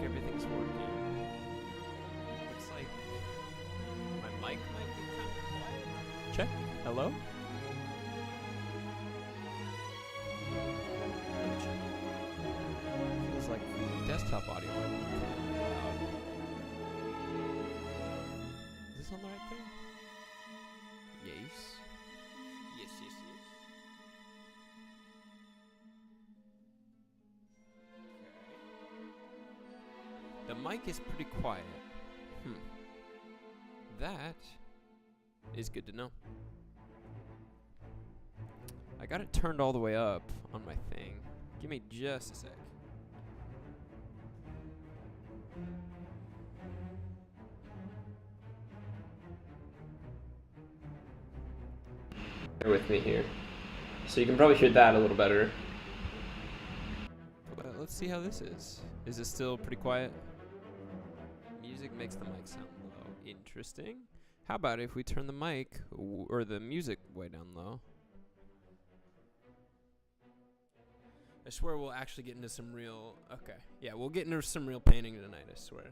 everything's working. Looks like my mic might be kind of quiet. Check. Hello? Feels like the desktop audio might be kind of loud. Is this on the right thing? Yes. Yes, yes, yes. The mic is pretty quiet. That is good to know. I got it turned all the way up on my thing. Give me just a sec. Bear with me here. So you can probably hear that a little better. Let's see how this is. Is it still pretty quiet? Music makes the mic sound low. Interesting. How about if we turn the mic or the music way down low? I swear we'll actually get into some real... Okay. Yeah, we'll get into some real painting tonight, I swear.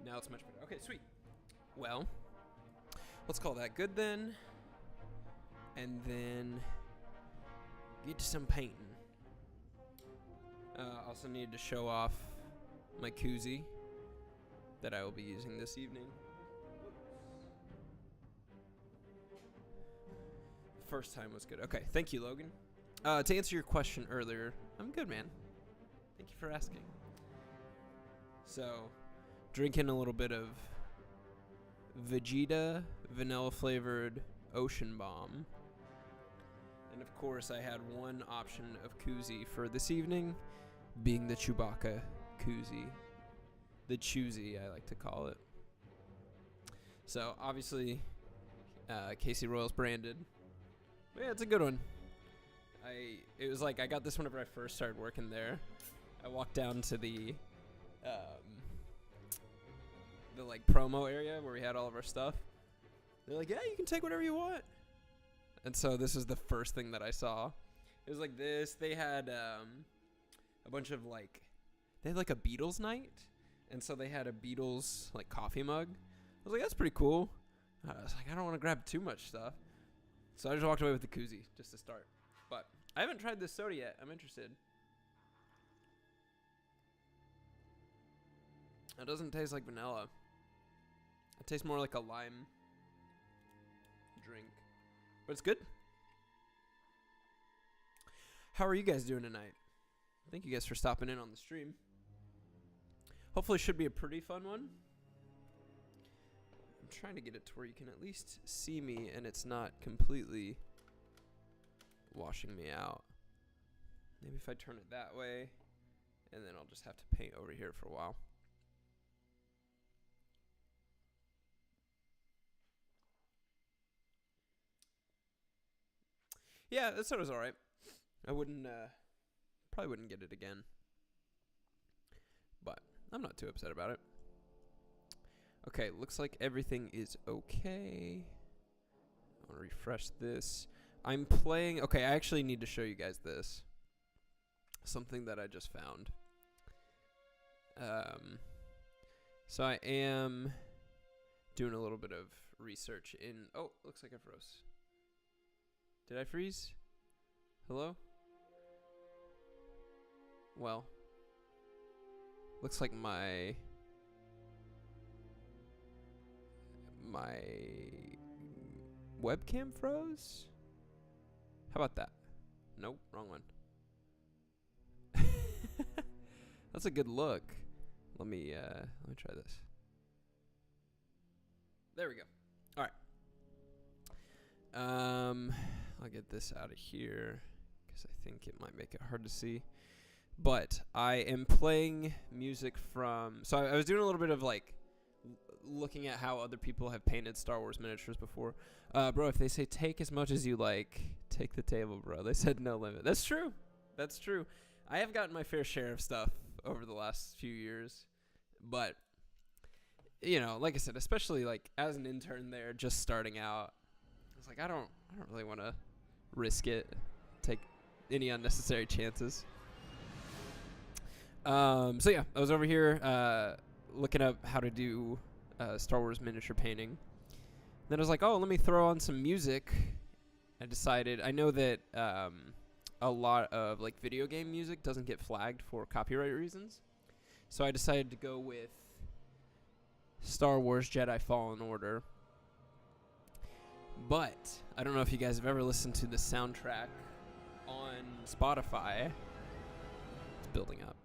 Now it's much better. Okay, sweet. Well, let's call that good then. And then get to some painting. Also need to show off my koozie that I will be using this evening. First time was good. Okay, thank you, Logan. To answer your question earlier, I'm good, man. Thank you for asking. So, drinking a little bit of Vegeta vanilla flavored Ocean Bomb. And of course, I had one option of koozie for this evening, being the Chewbacca koozie. The Choozy, I like to call it. So, obviously, Casey Royals branded. But yeah, it's a good one. It was like, I got this whenever I first started working there. I walked down to the like promo area where we had all of our stuff. They're like, yeah, you can take whatever you want. And so this is the first thing that I saw. It was like this. They had a bunch of like, they had like a Beatles night. And so they had a Beatles like coffee mug. I was like, that's pretty cool. I was like, I don't want to grab too much stuff. So I just walked away with the koozie just to start. But I haven't tried this soda yet. I'm interested. It doesn't taste like vanilla. It tastes more like a lime drink. But it's good. How are you guys doing tonight? Thank you guys for stopping in on the stream. Hopefully it should be a pretty fun one. I'm trying to get it to where you can at least see me and it's not completely washing me out. Maybe if I turn it that way, and then I'll just have to paint over here for a while. Yeah, that soda's alright. I wouldn't, probably wouldn't get it again. But I'm not too upset about it. Okay, looks like everything is okay. I want to refresh this. I'm playing... Okay, I actually need to show you guys this. Something that I just found. So I am doing a little bit of research in... Oh, looks like I froze. Did I freeze? Hello? Well... Looks like my webcam froze? How about that? Nope, wrong one. That's a good look. Let me try this. There we go. All right. I'll get this out of here because I think it might make it hard to see. But I am playing music from... So I was doing a little bit of, like, looking at how other people have painted Star Wars miniatures before. Bro, if they say take as much as you like, take the table, bro. They said no limit. That's true. That's true. I have gotten my fair share of stuff over the last few years. But, you know, like I said, especially, like, as an intern there, just starting out, was like, I don't really want to risk it, take any unnecessary chances. So yeah, I was over here looking up how to do Star Wars miniature painting. Then I was like, oh, let me throw on some music. I know that a lot of like video game music doesn't get flagged for copyright reasons. So I decided to go with Star Wars Jedi Fallen Order. But I don't know if you guys have ever listened to the soundtrack on Spotify. It's building up.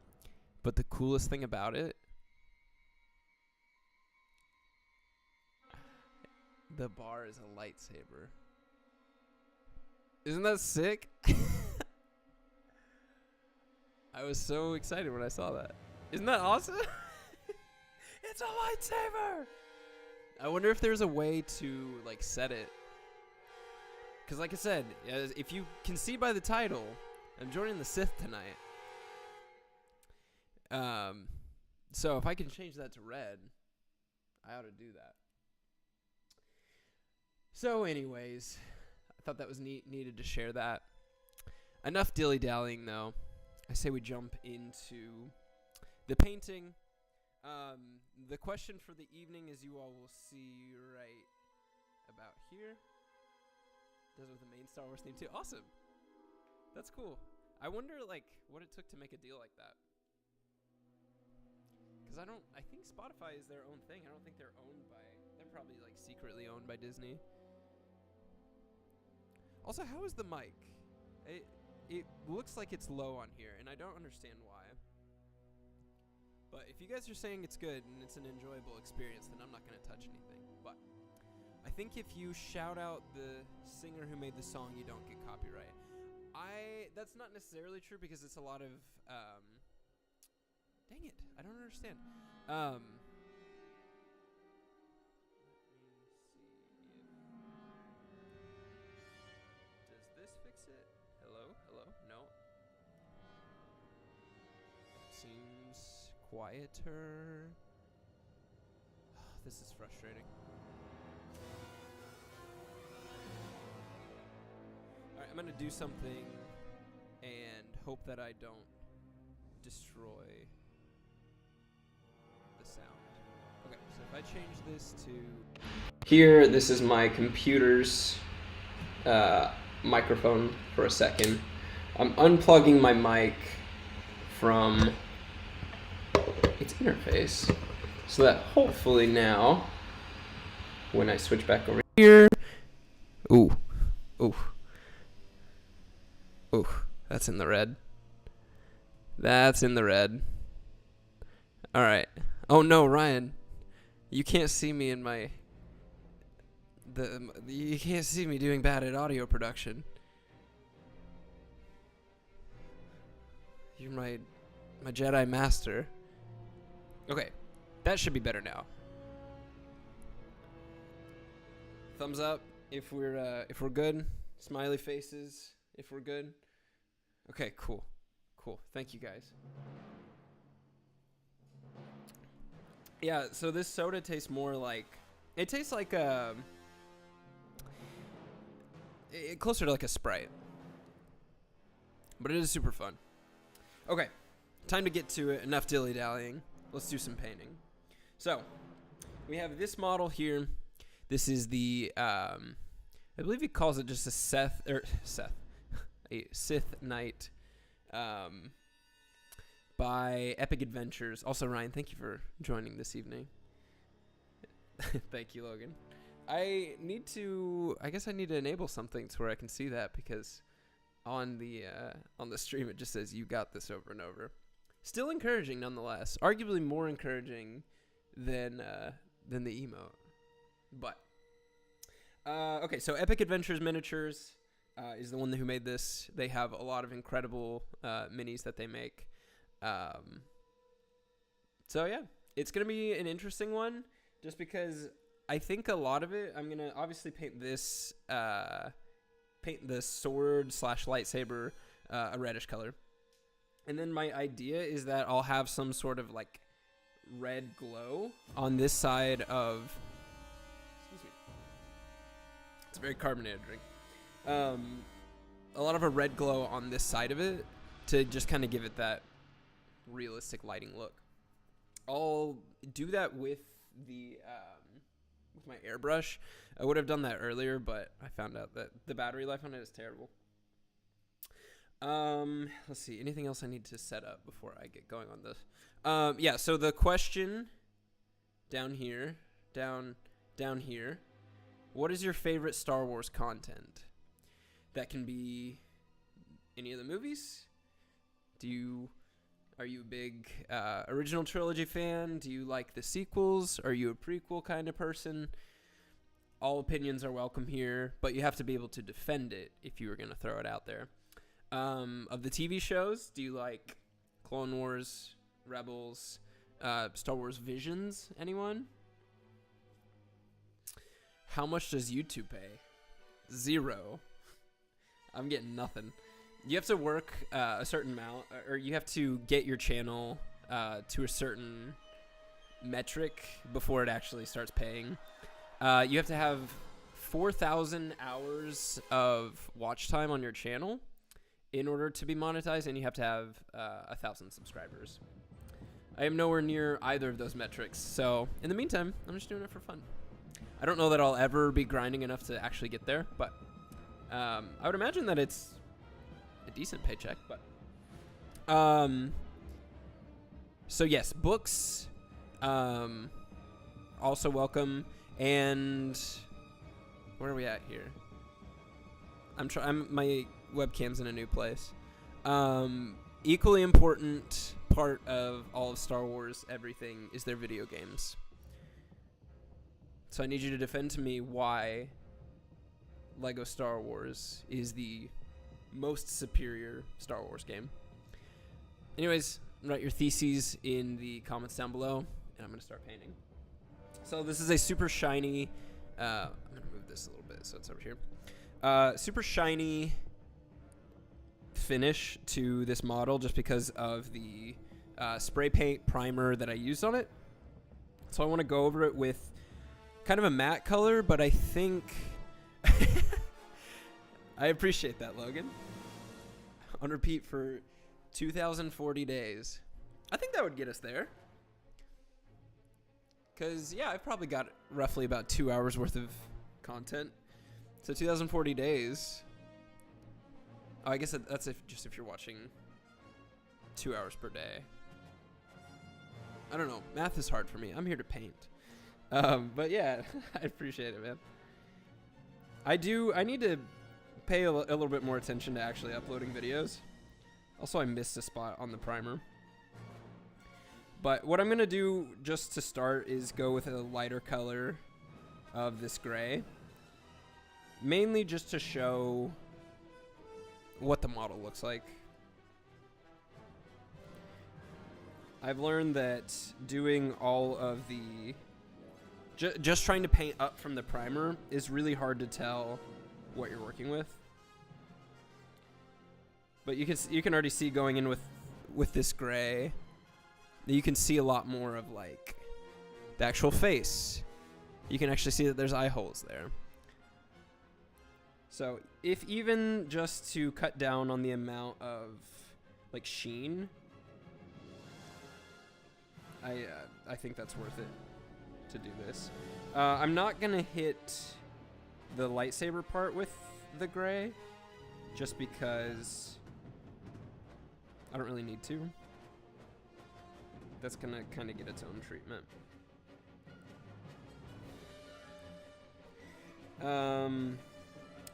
But the coolest thing about it, the bar is a lightsaber. Isn't that sick? I was so excited when I saw that. Isn't that awesome? It's a lightsaber! I wonder if there's a way to, like, set it. Because, like I said, if you can see by the title, I'm joining the Sith tonight. So if I can change that to red, I ought to do that. So anyways, I thought that was needed to share that. Enough dilly-dallying, though. I say we jump into the painting. The question for the evening, as you all will see right about here, does with the main Star Wars theme too. Awesome. That's cool. I wonder, like, what it took to make a deal like that. Because I think Spotify is their own thing. I don't think they're probably, like, secretly owned by Disney. Also, how is the mic? It looks like it's low on here, and I don't understand why. But if you guys are saying it's good and it's an enjoyable experience, then I'm not going to touch anything. But I think if you shout out the singer who made the song, you don't get copyright. That's not necessarily true because it's a lot of... dang it, I don't understand. Let me see. Does this fix it? Hello? No. Seems quieter. This is frustrating. Alright, I'm gonna do something and hope that I don't destroy the sound. Okay, so if I change this to... Here, this is my computer's microphone for a second. I'm unplugging my mic from its interface so that hopefully now, when I switch back over here... Ooh, that's in the red. That's in the red. Alright. Oh no, Ryan. You can't see me in my... You can't see me doing bad at audio production. You're my Jedi Master. Okay. That should be better now. Thumbs up if we're good. Smiley faces if we're good. Okay, cool. Thank you guys. Yeah, so this soda tastes more like... It tastes like closer to like a Sprite. But it is super fun. Okay, time to get to it. Enough dilly-dallying. Let's do some painting. So, we have this model here. This is the, I believe he calls it just a Sith Knight. By Epic Adventures. Also, Ryan, thank you for joining this evening. Thank you, Logan. I guess I need to enable something to where I can see that, because on the stream it just says you got this over and over. Still encouraging nonetheless. Arguably more encouraging than the emote. But okay, so Epic Adventures Miniatures is the one who made this. They have a lot of incredible minis that they make. So yeah, it's gonna be an interesting one, just because I think a lot of it, I'm gonna obviously paint this, paint the sword / lightsaber a reddish color, and then my idea is that I'll have some sort of like red glow on this side of, It's a very carbonated drink. A lot of a red glow on this side of it to just kind of give it that realistic lighting look. I'll do that with the with my airbrush. I would have done that earlier, but I found out that the battery life on it is terrible. Let's see. Anything else I need to set up before I get going on this? Yeah. So the question down here, down here. What is your favorite Star Wars content? That can be any of the movies. Are you a big original trilogy fan? Do you like the sequels? Are you a prequel kind of person? All opinions are welcome here, but you have to be able to defend it if you were going to throw it out there. Of the TV shows, do you like Clone Wars, Rebels, Star Wars Visions? Anyone? How much does YouTube pay? 0. I'm getting nothing. You have to work a certain amount, or you have to get your channel to a certain metric before it actually starts paying. You have to have 4,000 hours of watch time on your channel in order to be monetized, and you have to have 1,000 subscribers. I am nowhere near either of those metrics, so in the meantime, I'm just doing it for fun. I don't know that I'll ever be grinding enough to actually get there, but I would imagine that it's a decent paycheck. But so yes, books also welcome. And where are we at here? My webcam's in a new place. Equally important part of all of Star Wars everything is their video games. So I need you to defend to me why Lego Star Wars is the most superior Star Wars game. Anyways, write your theses in the comments down below, and I'm going to start painting. So this is a super shiny, I'm going to move this a little bit so it's over here. Super shiny finish to this model just because of the spray paint primer that I used on it. So I want to go over it with kind of a matte color, but I think I appreciate that, Logan. On repeat for 2,040 days. I think that would get us there. Because, yeah, I've probably got roughly about 2 hours worth of content. So 2,040 days. Oh, I guess that's if you're watching 2 hours per day. I don't know. Math is hard for me. I'm here to paint. But yeah, I appreciate it, man. I need to pay a little bit more attention to actually uploading videos. Also, I missed a spot on the primer. But what I'm going to do just to start is go with a lighter color of this gray. Mainly just to show what the model looks like. I've learned that doing all of the just trying to paint up from the primer is really hard to tell what you're working with. But you can already see going in with this gray, you can see a lot more of like the actual face. You can actually see that there's eye holes there. So if even just to cut down on the amount of like sheen, I think that's worth it to do this. I'm not gonna hit the lightsaber part with the gray just because I don't really need to. That's gonna kind of get its own treatment.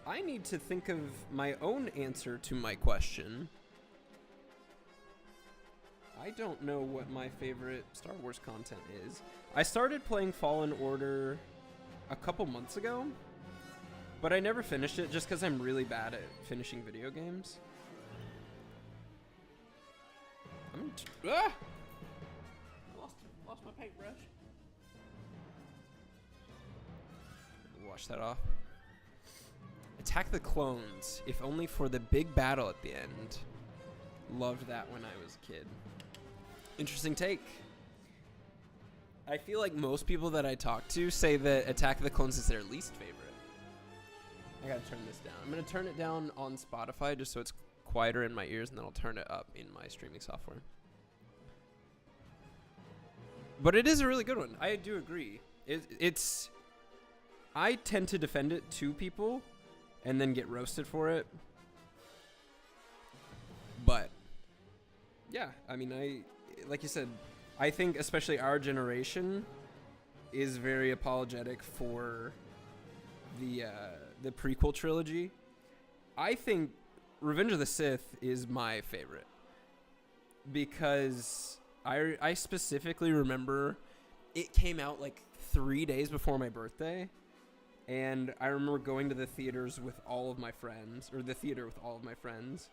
I need to think of my own answer to my question. I don't know what my favorite Star Wars content is. I started playing Fallen Order a couple months ago, but I never finished it just because I'm really bad at finishing video games. Lost my paintbrush. Wash that off. Attack the Clones, if only for the big battle at the end. Loved that when I was a kid. Interesting take. I feel like most people that I talk to say that Attack of the Clones is their least favorite. I gotta turn this down. I'm gonna turn it down on Spotify just so it's quieter in my ears, and then I'll turn it up in my streaming software. But it is a really good one. I do agree. It's... I tend to defend it to people and then get roasted for it. But, yeah, I mean, like you said, I think especially our generation is very apologetic for the prequel trilogy. I think Revenge of the Sith is my favorite because I specifically remember it came out like 3 days before my birthday, and I remember going to the theaters with all of my friends, or the theater with all of my friends,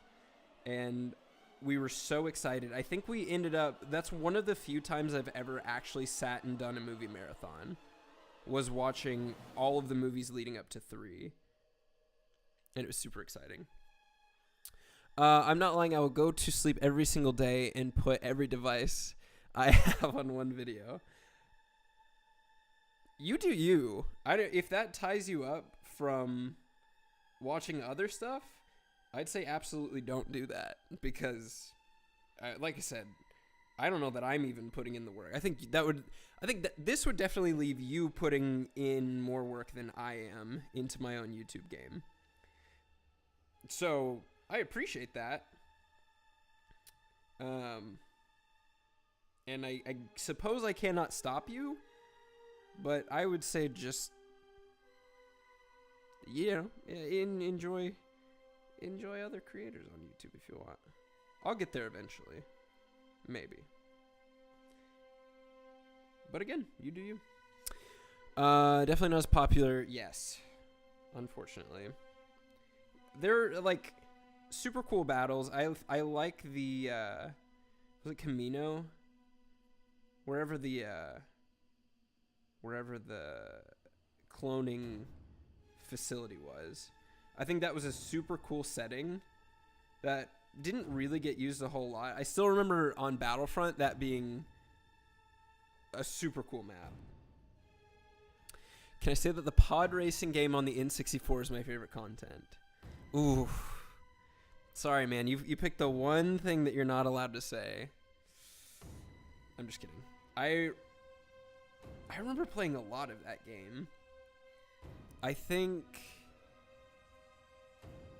and we were so excited. I think we ended up, that's one of the few times I've ever actually sat and done a movie marathon, was watching all of the movies leading up to 3. And it was super exciting. I'm not lying. I will go to sleep every single day and put every device I have on one video. You do you. If that ties you up from watching other stuff, I'd say absolutely don't do that. Because, like I said, I don't know that I'm even putting in the work. I think that this would definitely leave you putting in more work than I am into my own YouTube game. So I appreciate that. And I suppose I cannot stop you, but I would say just, enjoy other creators on YouTube if you want. I'll get there eventually. Maybe. But again, you do you. Definitely not as popular. Yes. Unfortunately. They're like super cool battles. I like the was it Camino? Wherever the cloning facility was. I think that was a super cool setting that didn't really get used a whole lot. I still remember on Battlefront that being a super cool map. Can I say that the pod racing game on the N64 is my favorite content? Ooh. Sorry, man. You picked the one thing that you're not allowed to say. I'm just kidding. I remember playing a lot of that game. I think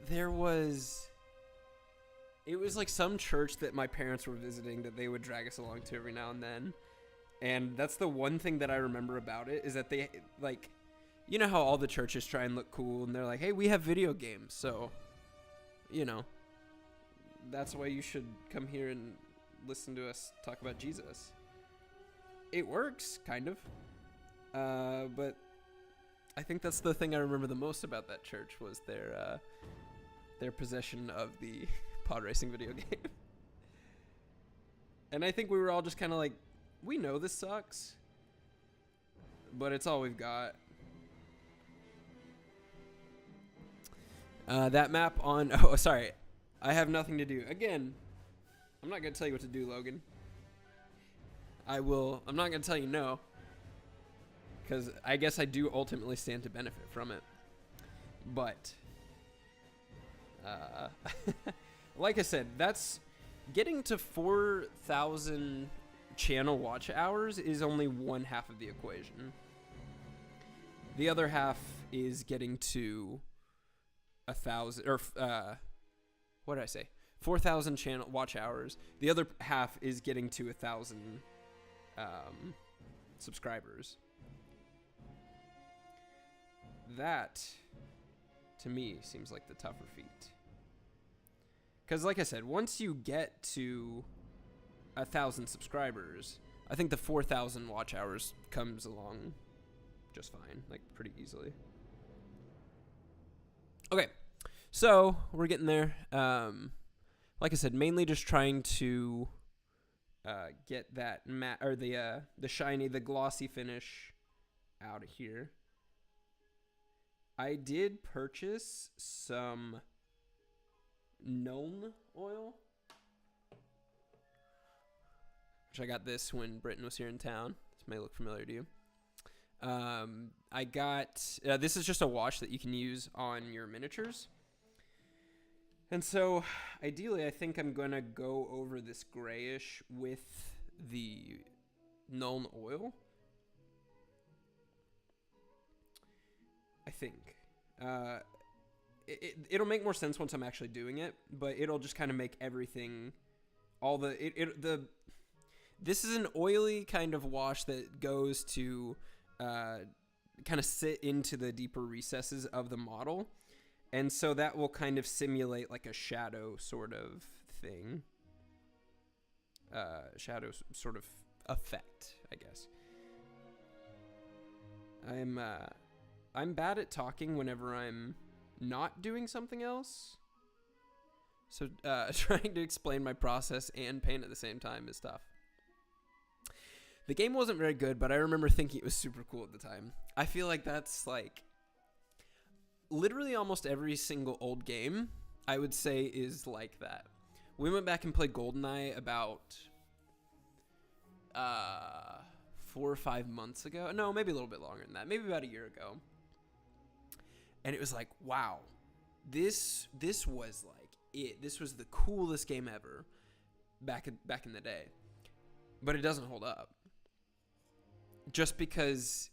it was like some church that my parents were visiting that they would drag us along to every now and then. And that's the one thing that I remember about it, is that they, like, you know how all the churches try and look cool, and they're like, hey, we have video games, so, that's why you should come here and listen to us talk about Jesus. It works, kind of. But I think that's the thing I remember the most about that church was their possession of the pod racing video game. And I think we were all just kind of like, we know this sucks, but it's all we've got. That map on... Oh, sorry. I have nothing to do. Again, I'm not going to tell you what to do, Logan. I'm not going to tell you no, because I guess I do ultimately stand to benefit from it. But, like I said, that's... Getting to 4,000... channel watch hours is only one half of the equation. The other half is getting to 1,000, or what did I say? 4,000 channel watch hours. The other half is getting to 1,000 subscribers. That, to me, seems like the tougher feat. Because, like I said, once you get to 1,000 subscribers, I think the 4,000 watch hours comes along just fine, like pretty easily. Okay, so we're getting there. Like I said, mainly just trying to get that matte, or the shiny, the glossy finish out of here. I did purchase some gnome oil, which I got this when Britton was here in town. This may look familiar to you. I got this is just a wash that you can use on your miniatures. And so, ideally, I think I'm going to go over this grayish with the Nuln Oil. I think. It'll make more sense once I'm actually doing it, but it'll just kind of make everything, this is an oily kind of wash that goes to kind of sit into the deeper recesses of the model. And so that will kind of simulate like a shadow sort of thing. Shadow sort of effect, I guess. I'm bad at talking whenever I'm not doing something else. So trying to explain my process and paint at the same time is tough. The game wasn't very good, but I remember thinking it was super cool at the time. I feel like that's like literally almost every single old game, I would say, is like that. We went back and played GoldenEye about 4 or 5 months ago. No, maybe a little bit longer than that. Maybe about a year ago. And it was like, wow, this was like it. This was the coolest game ever back in the day. But it doesn't hold up. Just because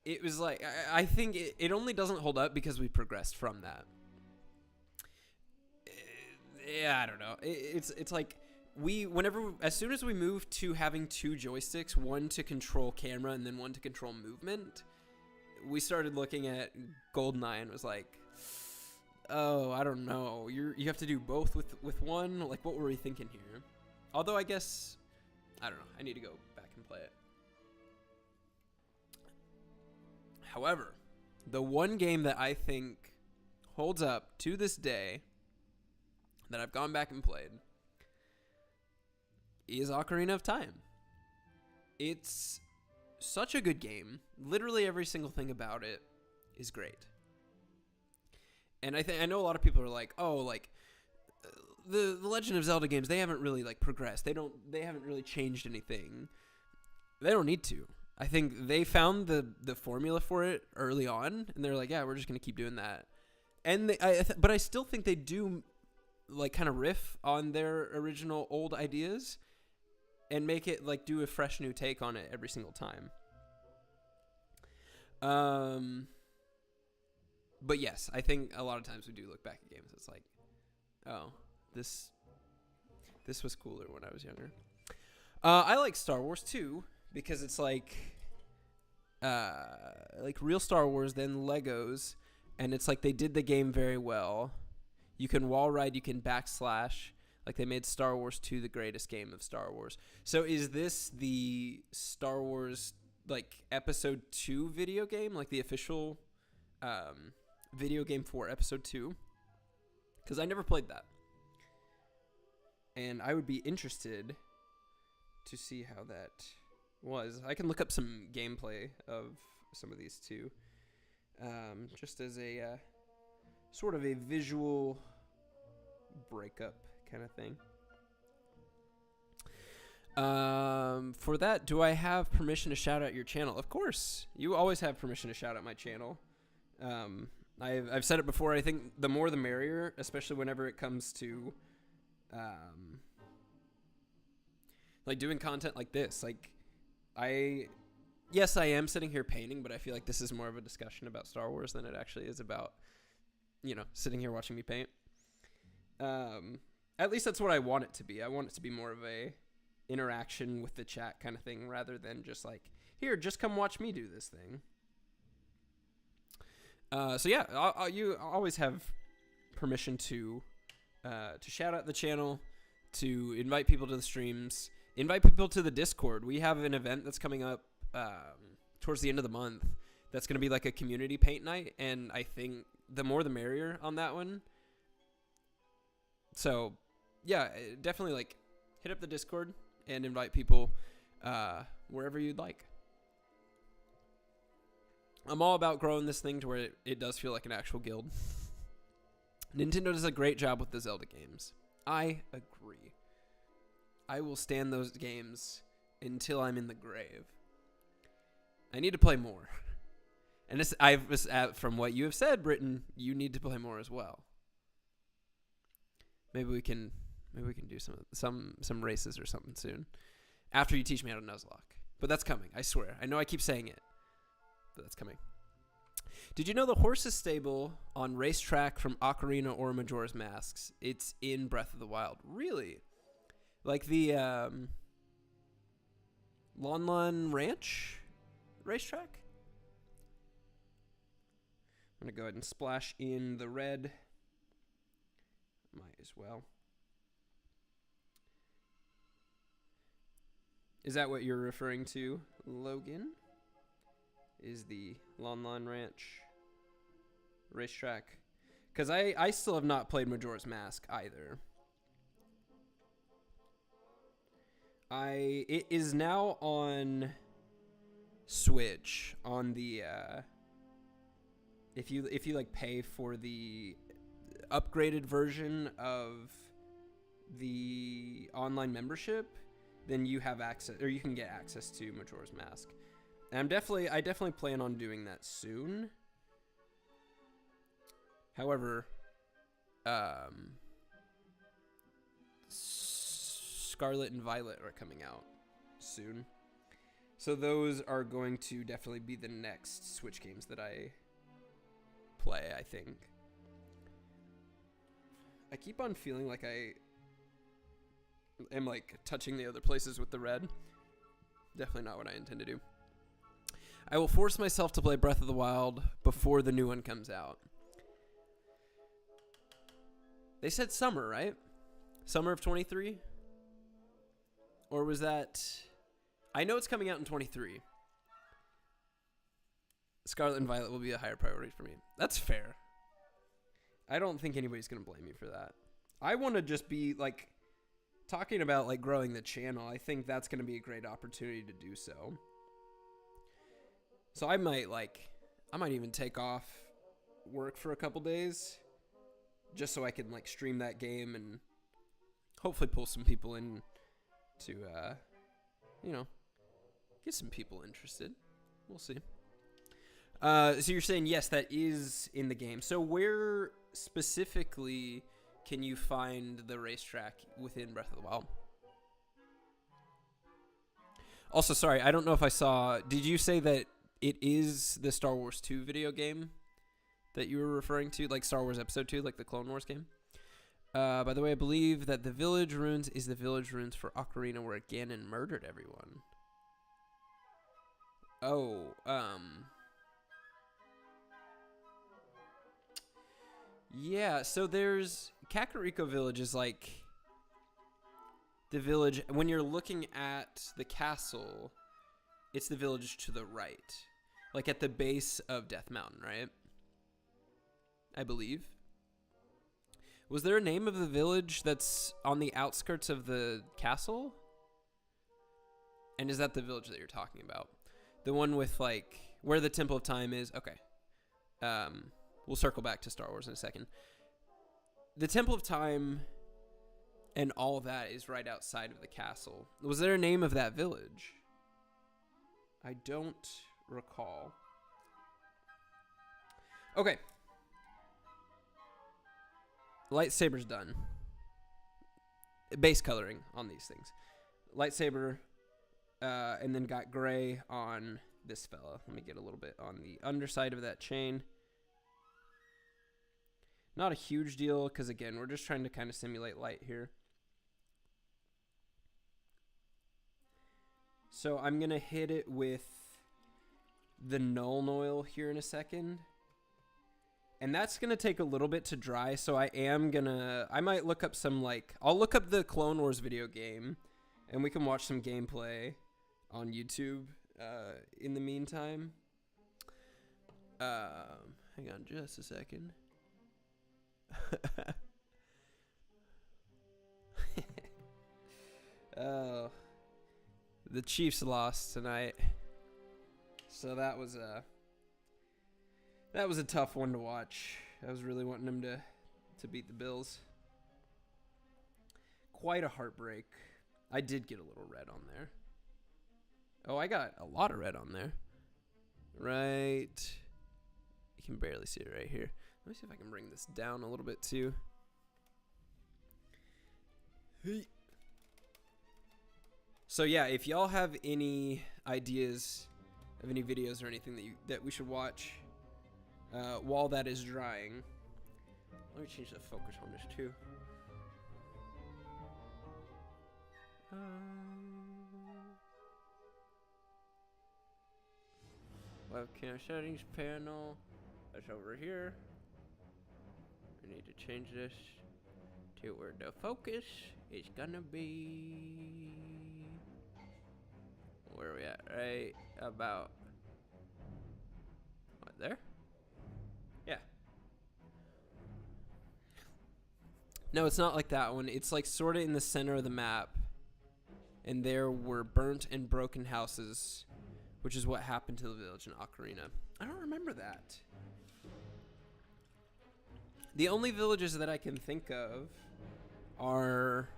it was like, I think it only doesn't hold up because we progressed from that. Yeah, I don't know. It's like as soon as we moved to having 2 joysticks, one to control camera and then one to control movement, we started looking at GoldenEye and was like, oh, I don't know. You have to do both with one? Like, what were we thinking here? Although I guess, I don't know. I need to go back and play it. However, the one game that I think holds up to this day that I've gone back and played is Ocarina of Time. It's such a good game. Literally every single thing about it is great. And I know a lot of people are like, oh, like the Legend of Zelda games, they haven't really like progressed. They haven't really changed anything. They don't need to. I think they found the formula for it early on, and they're like, yeah, we're just gonna keep doing that. And but I still think they do like kind of riff on their original old ideas and make it like do a fresh new take on it every single time. But yes, I think a lot of times we do look back at games. It's like, oh, this was cooler when I was younger. I like Star Wars too, because it's like real Star Wars, then Legos, and it's like they did the game very well. You can wall ride, you can backslash. Like they made Star Wars 2 the greatest game of Star Wars. So is this the Star Wars like Episode 2 video game, like the official video game for Episode 2? Because I never played that, and I would be interested to see how that was. I can look up some gameplay of some of these two, just as a sort of a visual breakup kind of thing. For that, do I have permission to shout out your channel? Of course, you always have permission to shout out my channel. I've said it before. I think the more the merrier, especially whenever it comes to like doing content like this. Like yes, I am sitting here painting, but I feel like this is more of a discussion about Star Wars than it actually is about, sitting here watching me paint. At least that's what I want it to be. I want it to be more of a interaction with the chat kind of thing, rather than just like, here, just come watch me do this thing. So yeah, you always have permission to shout out the channel, to invite people to the streams, invite people to the Discord. We have an event that's coming up towards the end of the month. That's going to be like a community paint night, and I think the more the merrier on that one. So yeah, definitely like hit up the Discord and invite people wherever you'd like. I'm all about growing this thing to where it does feel like an actual guild. Nintendo does a great job with the Zelda games. I agree. I will stand those games until I'm in the grave. I need to play more. And this, from what you have said, Britton, you need to play more as well. Maybe we can do some races or something soon. After you teach me how to Nuzlocke. But that's coming, I swear. I know I keep saying it, but that's coming. Did you know the horses stable on Racetrack from Ocarina or Majora's Masks? It's in Breath of the Wild. Really? Like the Lon Lon Ranch racetrack? I'm going to go ahead and splash in the red. Might as well. Is that what you're referring to, Logan? Is the Lon Lon Ranch racetrack? Because I still have not played Majora's Mask either. It is now on Switch on the if you like pay for the upgraded version of the online membership, then you have access, or you can get access to Majora's Mask. And I definitely plan on doing that soon. However, Scarlet and Violet are coming out soon. So those are going to definitely be the next Switch games that I play, I think. I keep on feeling like I am like touching the other places with the red. Definitely not what I intend to do. I will force myself to play Breath of the Wild before the new one comes out. They said summer, right? Summer of 23? Or was that... I know it's coming out in 23. Scarlet and Violet will be a higher priority for me. That's fair. I don't think anybody's going to blame me for that. I want to just be, like, talking about, like, growing the channel. I think that's going to be a great opportunity to do so. So I might even take off work for a couple days just so I can, like, stream that game and hopefully pull some people in to, you know, get some people interested. We'll see. So you're saying, yes, that is in the game. So where specifically can you find the racetrack within Breath of the Wild? Also, sorry, I don't know if I saw... Did you say that it is the Star Wars 2 video game that you were referring to? Like Star Wars Episode 2, like the Clone Wars game? By the way, I believe that the Village Runes is the Village Runes for Ocarina where Ganon murdered everyone. Oh, yeah, so there's... Kakariko Village is like the village... When you're looking at the castle, it's the village to the right. Like at the base of Death Mountain, right? I believe. Was there a name of the village that's on the outskirts of the castle? And is that the village that you're talking about? The one with, like, where the Temple of Time is? Okay. We'll circle back to Star Wars in a second. The Temple of Time and all of that is right outside of the castle. Was there a name of that village? I don't recall. Okay. Lightsaber's done. Base coloring on these things. Lightsaber, and then got gray on this fella. Let me get a little bit on the underside of that chain. Not a huge deal, because again, we're just trying to kind of simulate light here. So I'm going to hit it with the Nuln Oil here in a second. And that's going to take a little bit to dry, so I might look up some, like, I'll look up the Clone Wars video game, and we can watch some gameplay on YouTube in the meantime. Hang on just a second. Oh, the Chiefs lost tonight, so that was a tough one to watch. I was really wanting them to beat the Bills. Quite a heartbreak. I did get a little red on there. Oh, I got a lot of red on there. right. You can barely see it right here. Let me see if I can bring this down a little bit too. So yeah, if y'all have any ideas of any videos or anything that we should watch while that is drying, let me change the focus on this too. Webcam settings panel. That's over here. We need to change this to where the focus is gonna be. Where are we at? Right about. What, there? Yeah. No, it's not like that one. It's like sort of in the center of the map. And there were burnt and broken houses, which is what happened to the village in Ocarina. I don't remember that. The only villages that I can think of are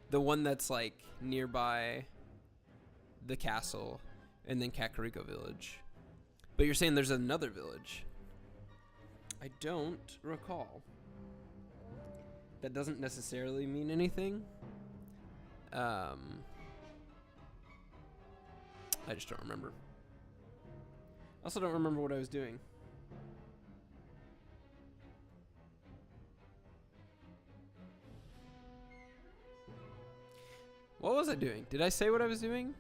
the one that's like nearby the castle and then Kakariko village. But you're saying there's another village. I don't recall. That doesn't necessarily mean anything. I just don't remember. I also don't remember what I was doing. What was I doing? Did I say what I was doing?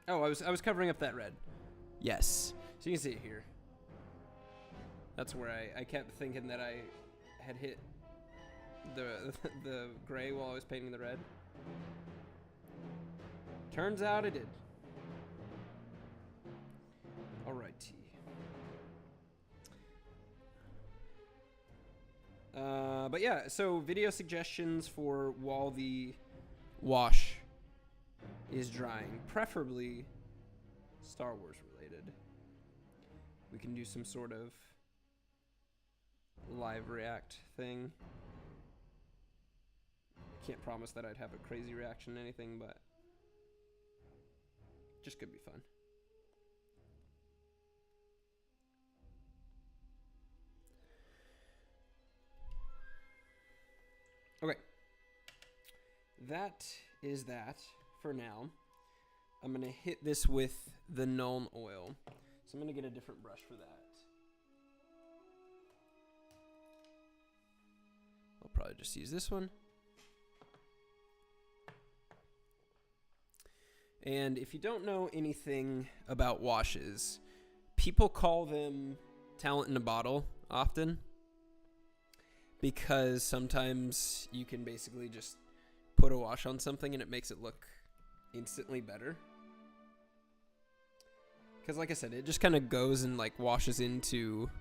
Oh, I was covering up that red. Yes. So you can see it here. That's where I kept thinking that I had hit the gray while I was painting the red. Turns out I did. Alrighty. But yeah, so video suggestions for while the wash is drying, preferably Star Wars related. We can do some sort of live react thing. Can't promise that I'd have a crazy reaction to anything, but just could be fun. Okay. That is that for now. I'm going to hit this with the Nuln Oil. So I'm going to get a different brush for that. I'll probably just use this one. And if you don't know anything about washes, people call them talent in a bottle often, because sometimes you can basically just put a wash on something and it makes it look instantly better. Because like I said, it just kind of goes and like washes into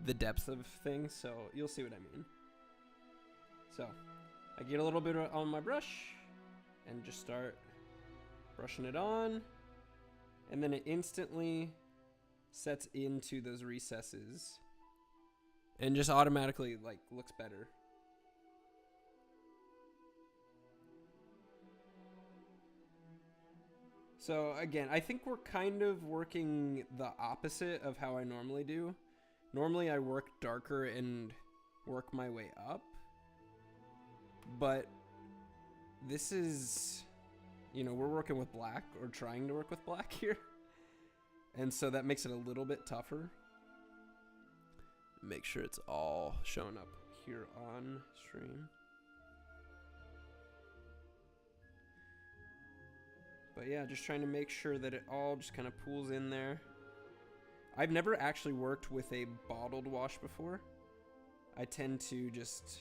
the depth of things, so you'll see what I mean. So I get a little bit on my brush and just start brushing it on, and then it instantly sets into those recesses and just automatically like looks better. So again, I think we're kind of working the opposite of how I normally do. Normally I work darker and work my way up, but this is, you know, we're working with black, or trying to work with black here. And so that makes it a little bit tougher. Make sure it's all showing up here on stream. But yeah, just trying to make sure that it all just kind of pools in there. I've never actually worked with a bottled wash before. I tend to just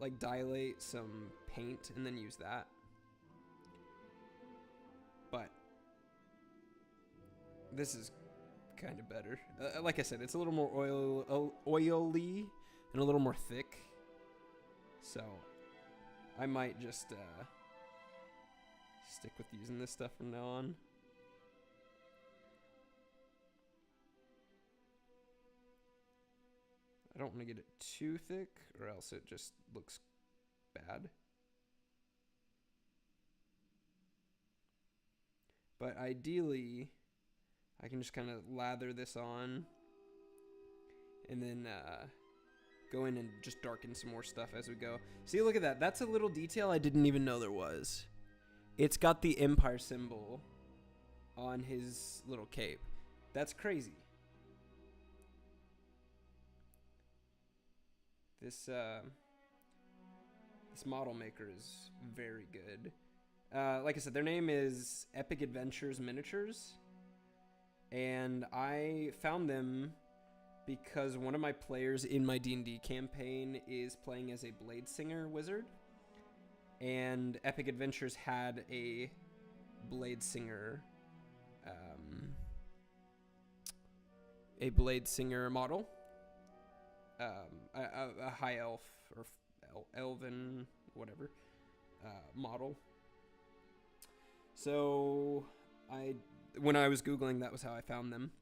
like dilate some paint and then use that. But this is kind of better. Like I said, it's a little more oily and a little more thick. So I might just stick with using this stuff from now on. I don't want to get it too thick, or else it just looks bad. But ideally, I can just kind of lather this on and then go in and just darken some more stuff as we go. See, look at that. That's a little detail I didn't even know there was. It's got the Empire symbol on his little cape. That's crazy. This model maker is very good. Like I said, their name is Epic Adventures Miniatures. And I found them because one of my players in my D&D campaign is playing as a Blade Singer wizard. And Epic Adventures had a Blade Singer model. A high elf or elven, whatever, model. So when I was Googling, that was how I found them.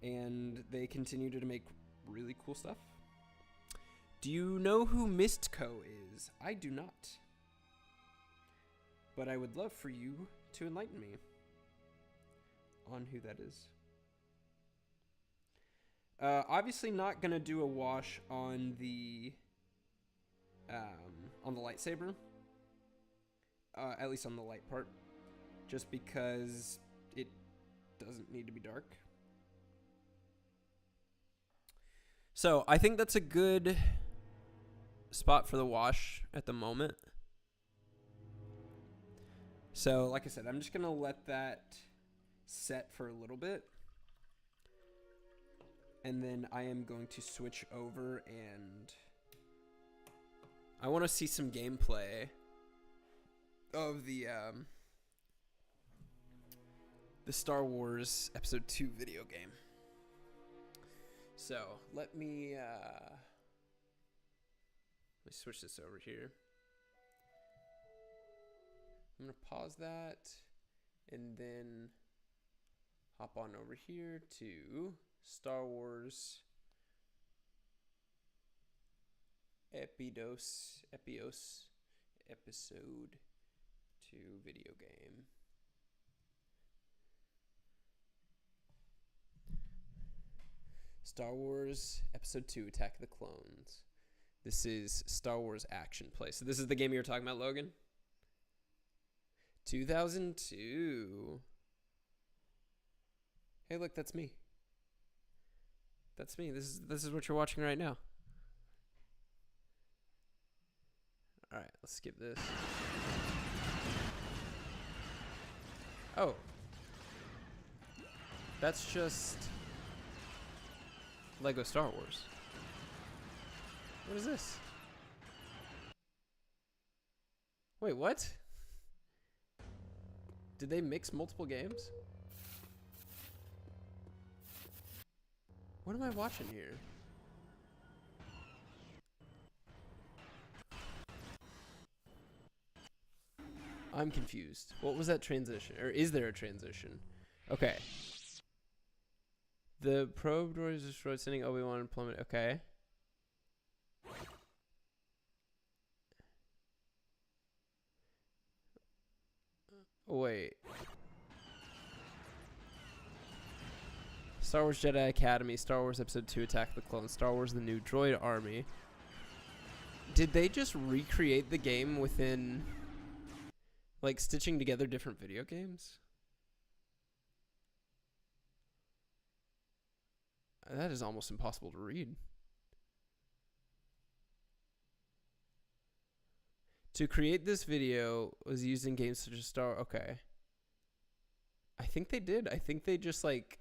And they continue to make really cool stuff. Do you know who Mistco is? I do not. But I would love for you to enlighten me on who that is. Obviously not going to do a wash on the lightsaber. At least on the light part. Just because it doesn't need to be dark. So I think that's a good spot for the wash at the moment. So like I said, I'm just going to let that set for a little bit. And then I am going to switch over and I want to see some gameplay of the Star Wars Episode 2 video game. So let me switch this over here. I'm gonna pause that and then hop on over here to Star Wars Epios Episode 2 video game. Star Wars Episode 2 Attack of the Clones. This is Star Wars Action Play. So this is the game you were talking about, Logan? 2002. Hey, look, that's me. That's me. This is what you're watching right now. All right, let's skip this. Oh. That's just Lego Star Wars. What is this? Wait, what? Did they mix multiple games? What am I watching here? I'm confused. What was that transition? Or is there a transition? Okay. The probe droid is destroyed, sending Obi-Wan and plummet. Okay. Wait. Star Wars Jedi Academy, Star Wars Episode 2 Attack of the Clones, Star Wars The New Droid Army. Did they just recreate the game within, like, stitching together different video games? That is almost impossible to read. To create this video was used in games such as Star... Okay. I think they did. I think they just, like,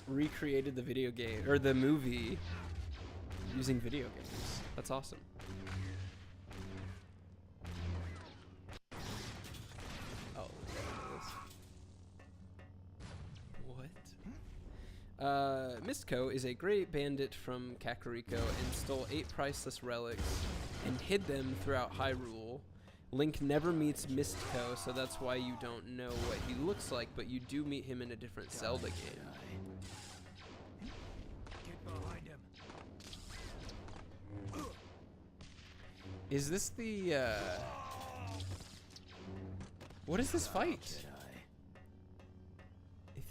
recreated the video game, or the movie, using video games. That's awesome. Oh, what? Mistco is a great bandit from Kakariko and stole 8 priceless relics and hid them throughout Hyrule. Link never meets Mistco, so that's why you don't know what he looks like, but you do meet him in a different Zelda game. Get behind him. Is this the, what is this fight?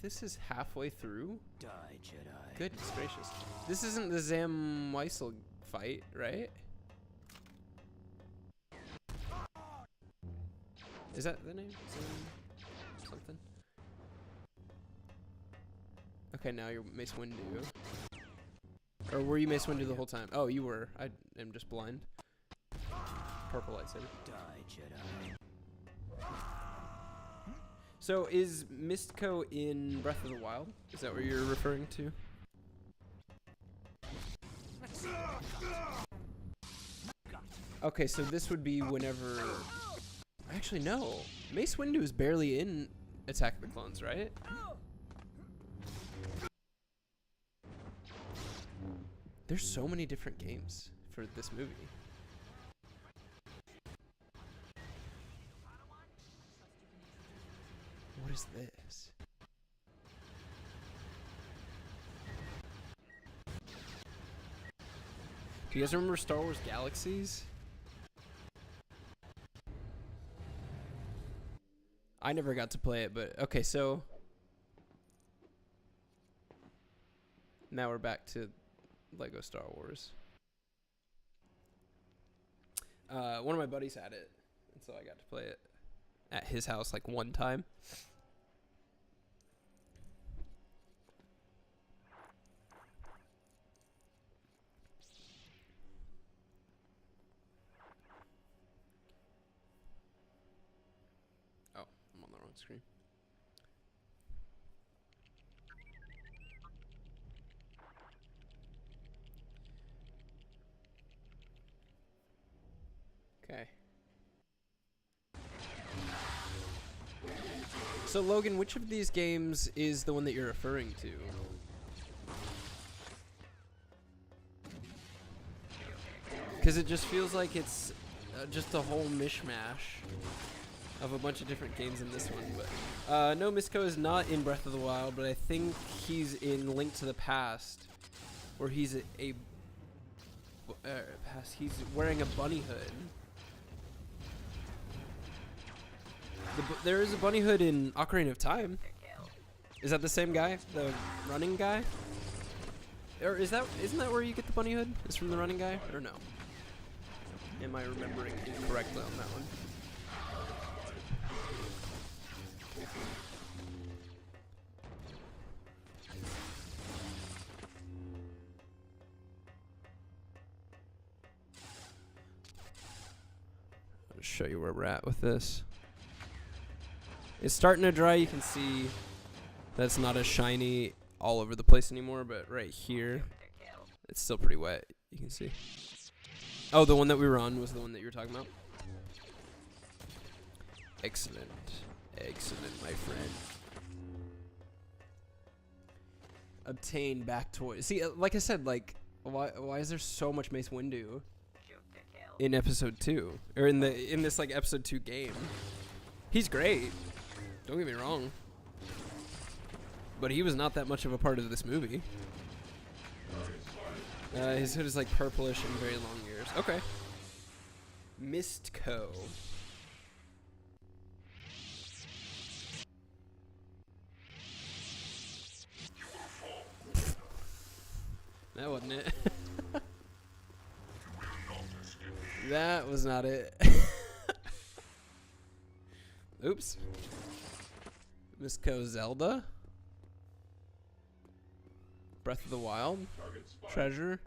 this is halfway through. Die, Jedi. Goodness gracious. This isn't the Zam Weissel fight, right? Is that the name? Zam something? Okay, now you're Mace Windu. Or were you Mace Windu the whole time? Oh, you were. I am just blind. Purple lightsaber. Die, Jedi. So is Mistco in Breath of the Wild? Is that what you're referring to? Okay, so this would be whenever... Actually, no. Mace Windu is barely in Attack of the Clones, right? There's so many different games for this movie. What is this? Do you guys remember Star Wars Galaxies? I never got to play it, but okay, so now we're back to Lego Star Wars. One of my buddies had it, and so I got to play it at his house like one time. Oh, I'm on the wrong screen. Okay. So Logan, which of these games is the one that you're referring to? Because it just feels like it's just a whole mishmash of a bunch of different games in this one. But no, Mistco is not in Breath of the Wild, but I think he's in Link to the Past, where he's he's wearing a bunny hood. There is a bunny hood in Ocarina of Time. Is that the same guy? The running guy? Or isn't that where you get the bunny hood? It's from the running guy? Or no? Am I remembering incorrectly on that one? I'll show you where we're at with this. It's starting to dry. You can see that's not as shiny all over the place anymore, but right here, it's still pretty wet. You can see. Oh, the one that we were on was the one that you were talking about? Excellent. Excellent, my friend. Obtain back toys. See, like I said, like, why is there so much Mace Windu in episode 2? Or in this, like, episode 2 game? He's great. Don't get me wrong. But he was not that much of a part of this movie. His hood is like purplish and very long ears. Okay. Mistco. That wasn't it. That was not it. Oops. Mistco Zelda. Breath of the Wild. Treasure.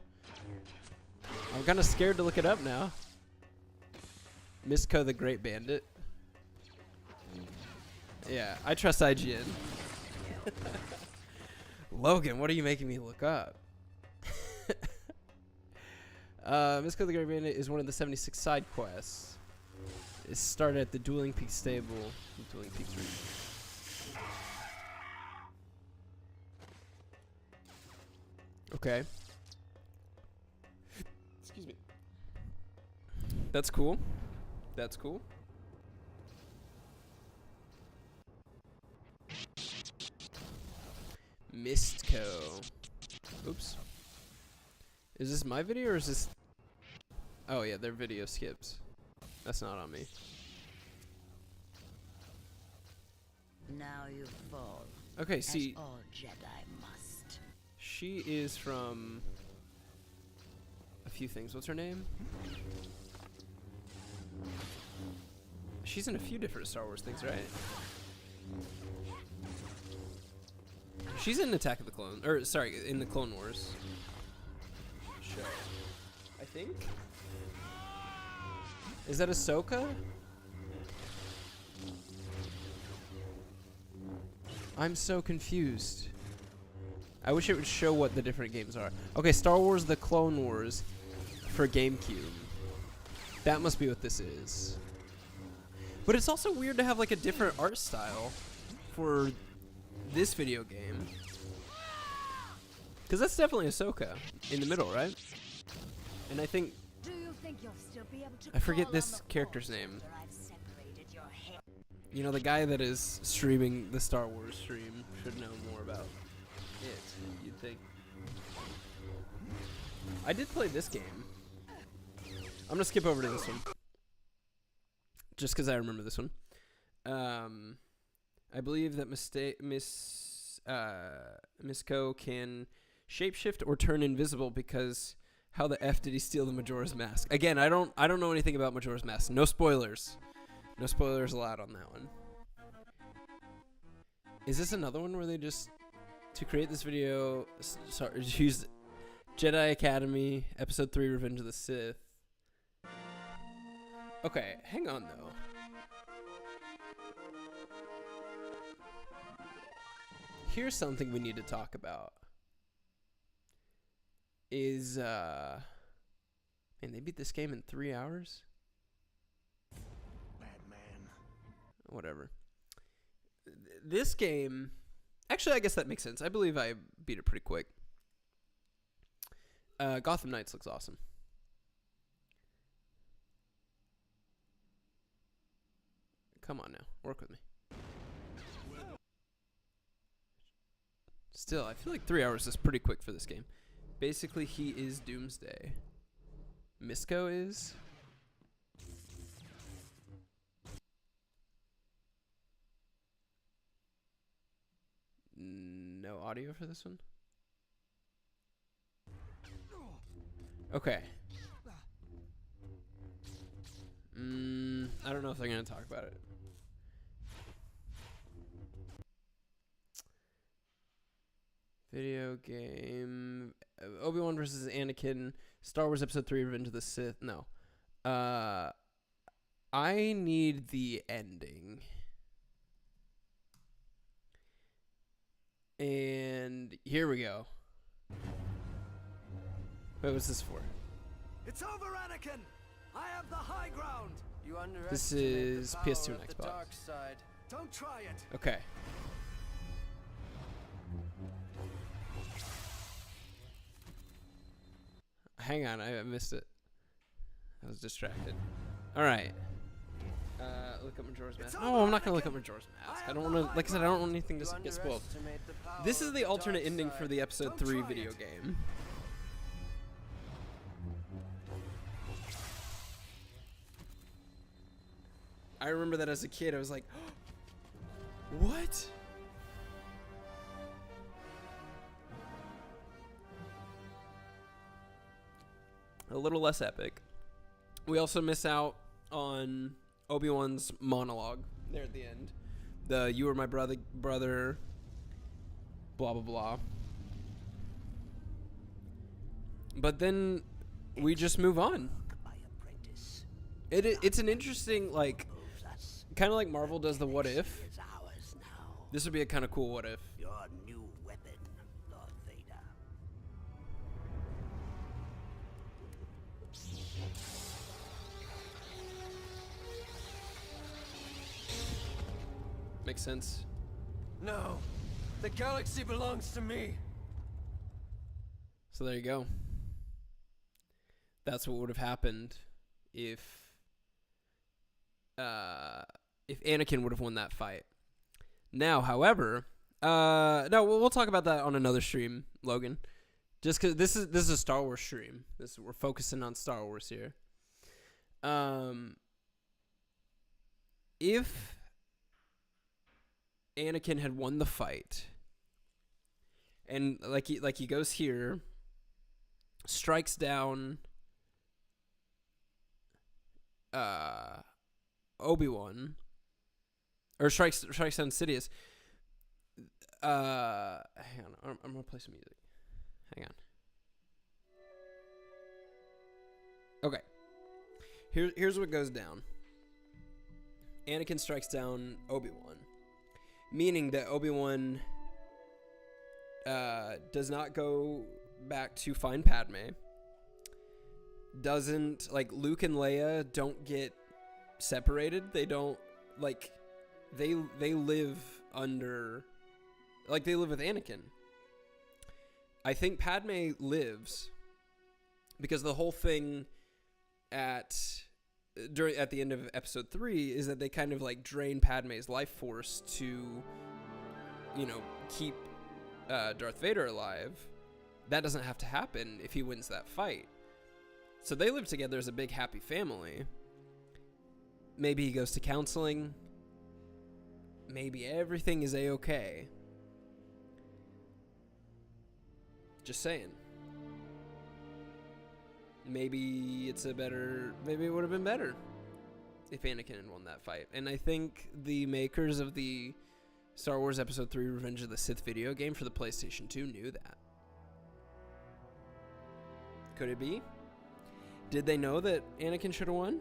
I'm kind of scared to look it up now. Mistco the Great Bandit. Yeah, I trust IGN. Logan, what are you making me look up? Mistco the Great Bandit is one of the 76 side quests. It started at the Dueling Peaks stable. Dueling Peaks region. Okay. Excuse me. That's cool. That's cool. Mistco. Oops. Is this my video or is this... Oh yeah, their video skips. That's not on me. Now you fall. Okay, as see, all Jedi must. she is from a few things. What's her name? She's in a few different Star Wars things, right? She's in Attack of the Clone, or sorry, in the Clone Wars show, I think. Is that Ahsoka? I'm so confused. I wish it would show what the different games are. Okay, Star Wars: The Clone Wars for GameCube. That must be what this is. But it's also weird to have like a different art style for this video game. Because that's definitely Ahsoka in the middle, right? And I think Do you think you'll still be able to I forget call this on the character's Force name. after I've separated your head? You know, the guy that is streaming the Star Wars stream should know more about it, you'd think. I did play this game. I'm gonna skip over to this one. Just because I remember this one. I believe that Miss Co can shapeshift or turn invisible because how the F did he steal the Majora's Mask? Again, I don't know anything about Majora's Mask. No spoilers. No spoilers allowed on that one. Is this another one where they just, to create this video, use Jedi Academy, Episode 3, Revenge of the Sith? Okay, hang on though. Here's something we need to talk about. Is, man, they beat this game in 3 hours? Bad man. Whatever. This game, actually, I guess that makes sense. I believe I beat it pretty quick. Gotham Knights looks awesome. Come on now, work with me. Still, I feel like 3 hours is pretty quick for this game. Basically, he is Doomsday. Misco is? No audio for this one? Okay. I don't know if they're going to talk about it. Video game. Obi-Wan versus Anakin. Star Wars Episode 3, Revenge of the Sith. No. I need the ending. And here we go. Wait, what's this for? It's over, Anakin! I have the high ground! You underestimate This is the power PS2 and of the Xbox. dark side. Don't try it! Okay. Hang on, I missed it. I was distracted. All right. Look up Majora's Mask. No, I'm not gonna look up Majora's Mask. I don't want to. Like I said, I don't want anything to get spoiled. Underestimate the power This is of the alternate dark ending side. for the Episode Don't 3 try video it. game. I remember that as a kid. I was like, what? A little less epic. We also miss out on Obi-Wan's monologue there at the end. The "You were my brother, blah blah blah." But then we just move on. My apprentice It's an interesting, like, moves us. kind of like Marvel does the what if. Is ours now. This would be a kind of cool what if. Your new weapon, Lord Vader. Makes sense. No! The galaxy belongs to me! So there you go. That's what would have happened if Anakin would have won that fight. Now, however, no, we'll talk about that on another stream, Logan. Just because this is a Star Wars stream. We're focusing on Star Wars here. If Anakin had won the fight, and like he goes here, strikes down Obi-Wan, or strikes down Sidious. Hang on, I'm gonna play some music. Hang on. Okay. Here's what goes down. Anakin strikes down Obi-Wan, meaning that Obi-Wan does not go back to find Padme. Doesn't, like, Luke and Leia don't get separated. They don't, like, they live under, like, they live with Anakin. I think Padme lives because the whole thing at the end of episode 3 is that they kind of like drain Padme's life force to, you know, keep Darth Vader alive. That doesn't have to happen if he wins that fight. So they live together as a big happy family. Maybe he goes to counseling. Maybe everything is a-okay. Just saying. Maybe it would have been better if Anakin had won that fight. And I think the makers of the Star Wars Episode 3 Revenge of the Sith video game for the PlayStation 2 knew that. Could it be? Did they know that Anakin should have won?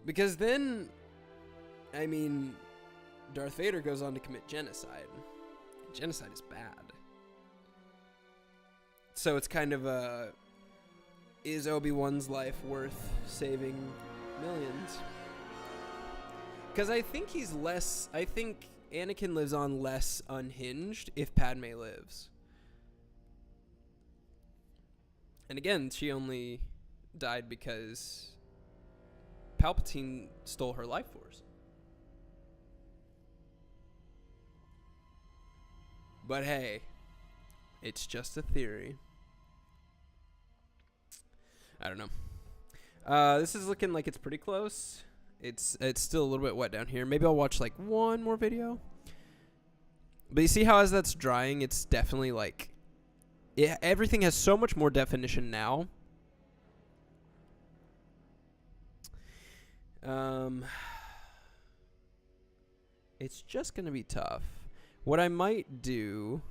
Because then, I mean, Darth Vader goes on to commit genocide. Genocide is bad. So it's kind of is Obi-Wan's life worth saving millions? Because I think I think Anakin lives on less unhinged if Padme lives. And again, she only died because Palpatine stole her life force. But hey, it's just a theory. I don't know. This is looking like it's pretty close. It's still a little bit wet down here. Maybe I'll watch like one more video. But you see how as that's drying, it's definitely like everything has so much more definition now. It's just gonna be tough. What I might do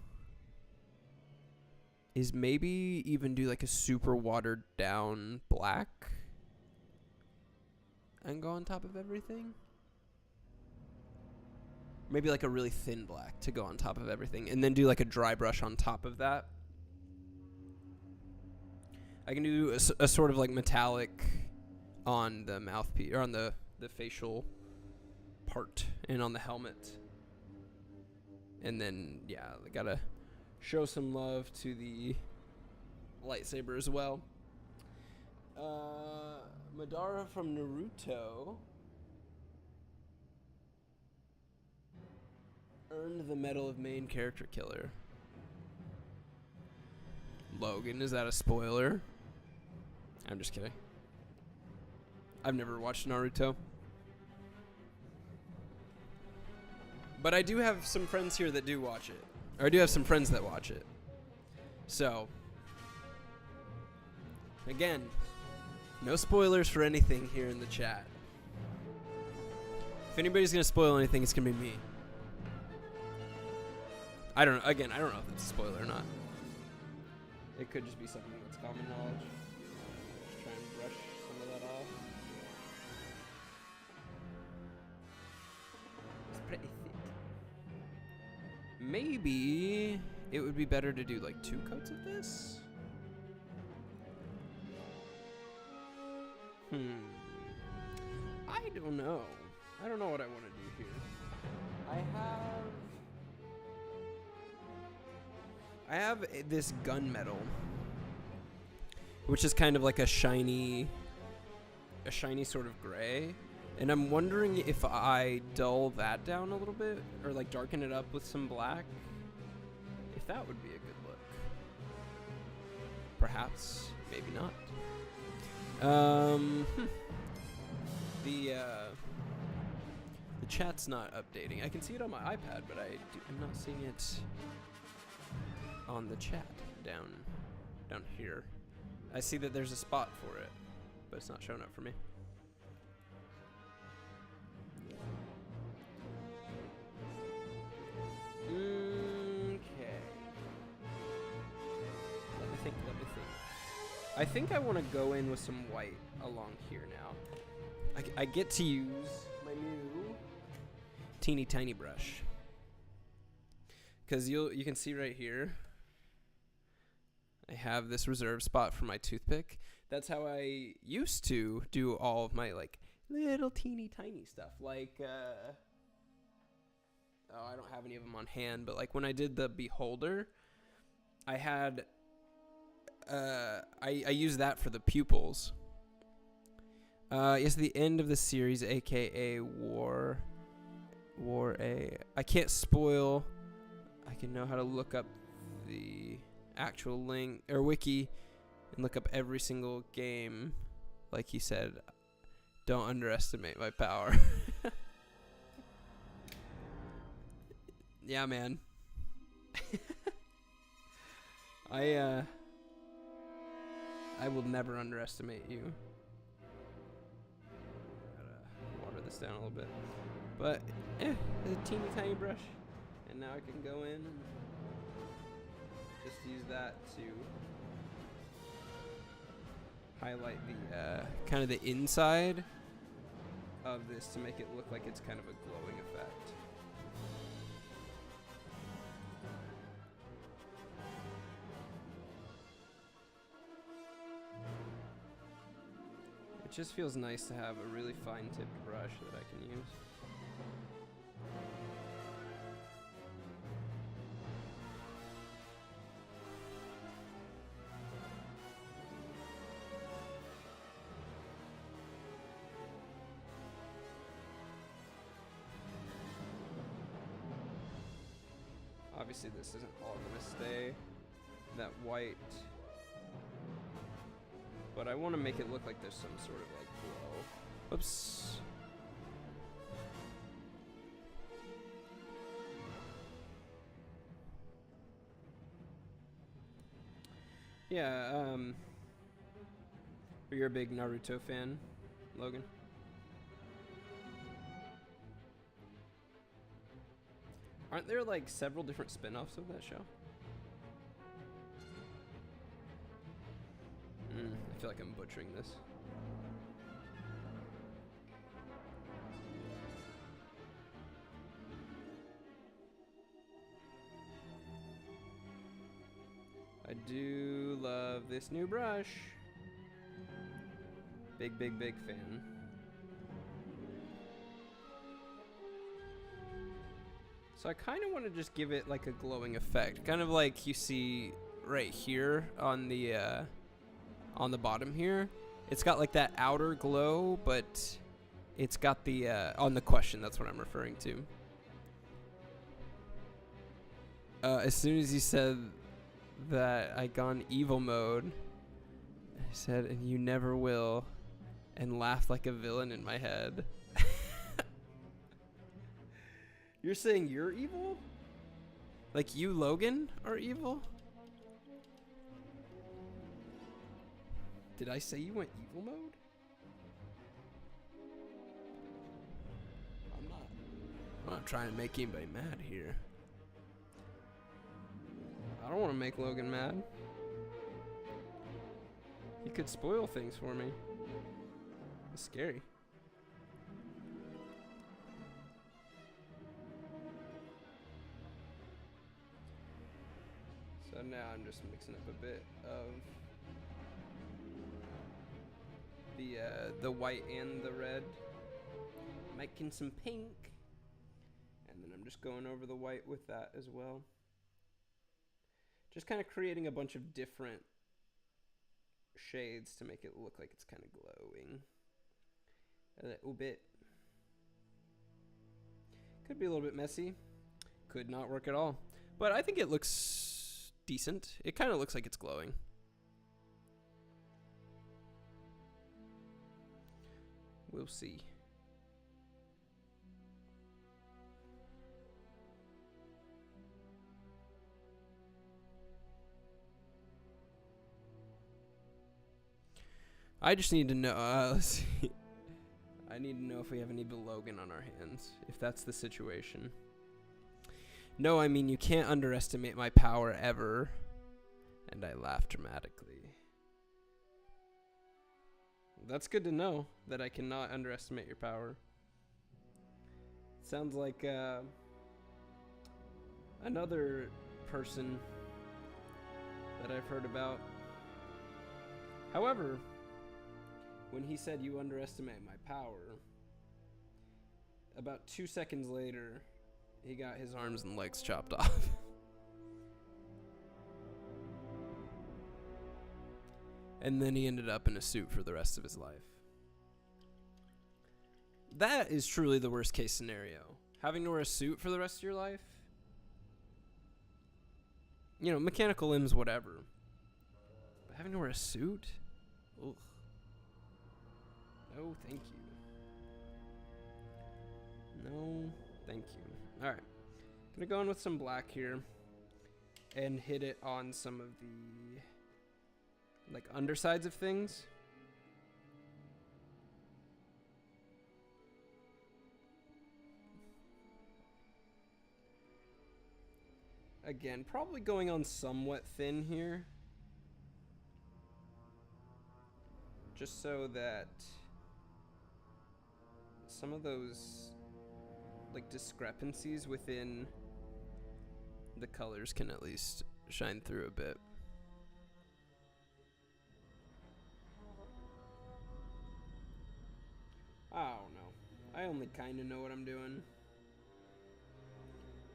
is maybe even do like a super watered down black and go on top of everything. Maybe like a really thin black to go on top of everything, and then do like a dry brush on top of that. I can do a sort of like metallic on the mouthpiece, or on the facial part, and on the helmet. And then, yeah, I gotta show some love to the lightsaber as well. Madara from Naruto earned the Medal of Main Character Killer. Logan, is that a spoiler? I'm just kidding. I've never watched Naruto. But I do have some friends here that do watch it. Or I do have some friends that watch it. So, again, no spoilers for anything here in the chat. If anybody's going to spoil anything, it's going to be me. I don't know. Again, I don't know if it's a spoiler or not. It could just be something that's common knowledge. Just try and brush some of that off. It's pretty thick. Maybe it would be better to do like 2 coats of this. I don't know. I don't know what I want to do here. I have this gunmetal, which is kind of like a shiny sort of gray, and I'm wondering if I dull that down a little bit, or like darken it up with some black, if that would be a good look. Perhaps, maybe not. The chat's not updating. I can see it on my iPad, but I'm not seeing it on the chat down here. I see that there's a spot for it, but it's not showing up for me. Okay. Let me think. I think I want to go in with some white along here now. I get to use my new teeny tiny brush. Because you can see right here, I have this reserve spot for my toothpick. That's how I used to do all of my like little teeny tiny stuff. Like, I don't have any of them on hand, but like when I did the Beholder, I had, I used that for the pupils. Yes, the end of the series, aka War A. I can't spoil. I can know how to look up the actual link or wiki and look up every single game. Like he said, don't underestimate my power. Yeah, man. I will never underestimate you. Gotta water this down a little bit. But, a teeny tiny brush. And now I can go in and just use that to highlight the, kind of the inside of this to make it look like it's kind of a glowing effect. It just feels nice to have a really fine-tipped brush that I can use. Obviously this isn't all gonna stay that white, but I want to make it look like there's some sort of like glow. Oops. Yeah, you're a big Naruto fan, Logan? Aren't there like several different spin-offs of that show? I feel like I'm butchering this. I do love this new brush. Big fan. So I kind of want to just give it like a glowing effect, kind of like you see right here on the bottom here. It's got like that outer glow, but it's got the on the question. That's what I'm referring to. As soon as you said that I gone evil mode, I said, "And you never will," and laughed like a villain in my head. You're saying you're evil? Like you, Logan, are evil? Did I say you went evil mode? I'm not trying to make anybody mad here. I don't want to make Logan mad. He could spoil things for me. It's scary. So now I'm just mixing up a bit of the white and the red, making some pink, and then I'm just going over the white with that as well. Just kind of creating a bunch of different shades to make it look like it's kind of glowing a little bit. Could be a little bit messy, could not work at all, but I think it looks decent. It kind of looks like it's glowing. We'll see. I just need to know. Let's see. I need to know if we have an evil Logan on our hands. If that's the situation. No, I mean, you can't underestimate my power ever. And I laugh dramatically. That's good to know, that I cannot underestimate your power. Sounds like another person that I've heard about. However, when he said you underestimate my power, about 2 seconds later, he got his arms and legs chopped off. And then he ended up in a suit for the rest of his life. That is truly the worst case scenario. Having to wear a suit for the rest of your life. You know, mechanical limbs, whatever. But having to wear a suit? Ugh. No, thank you. No, thank you. Alright. Gonna go in with some black here. And hit it on some of the like undersides of things. Again, probably going on somewhat thin here. Just so that some of those like discrepancies within the colors can at least shine through a bit. I don't know. I only kind of know what I'm doing.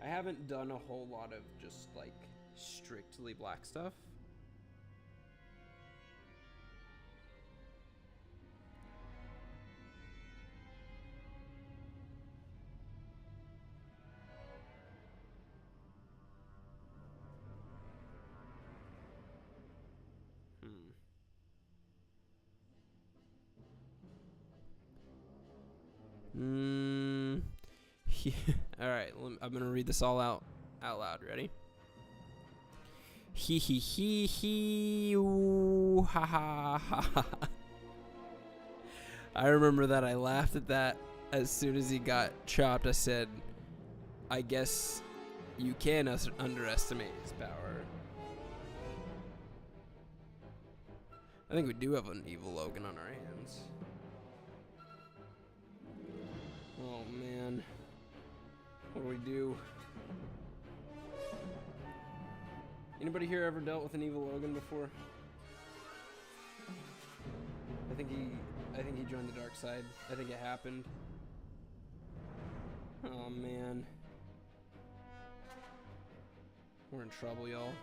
I haven't done a whole lot of just like strictly black stuff. All right, I'm gonna read this all out loud. Ready? He ooh, ha ha ha. I remember that. I laughed at that as soon as he got chopped. I said, "I guess you can underestimate his power." I think we do have an evil Logan on our hands. Oh man. What do we do? Anybody here ever dealt with an evil Logan before? I think he joined the dark side. I think it happened. Oh man. We're in trouble, y'all.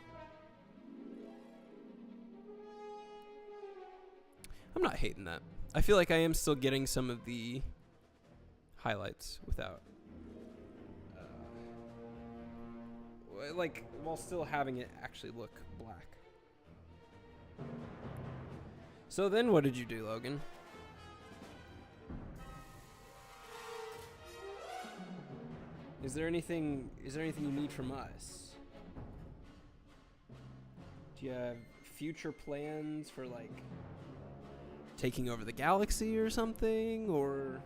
I'm not hating that. I feel like I am still getting some of the highlights without like while still having it actually look black. So then what did you do, Logan? Is there anything you need from us? Do you have future plans for like taking over the galaxy or something, or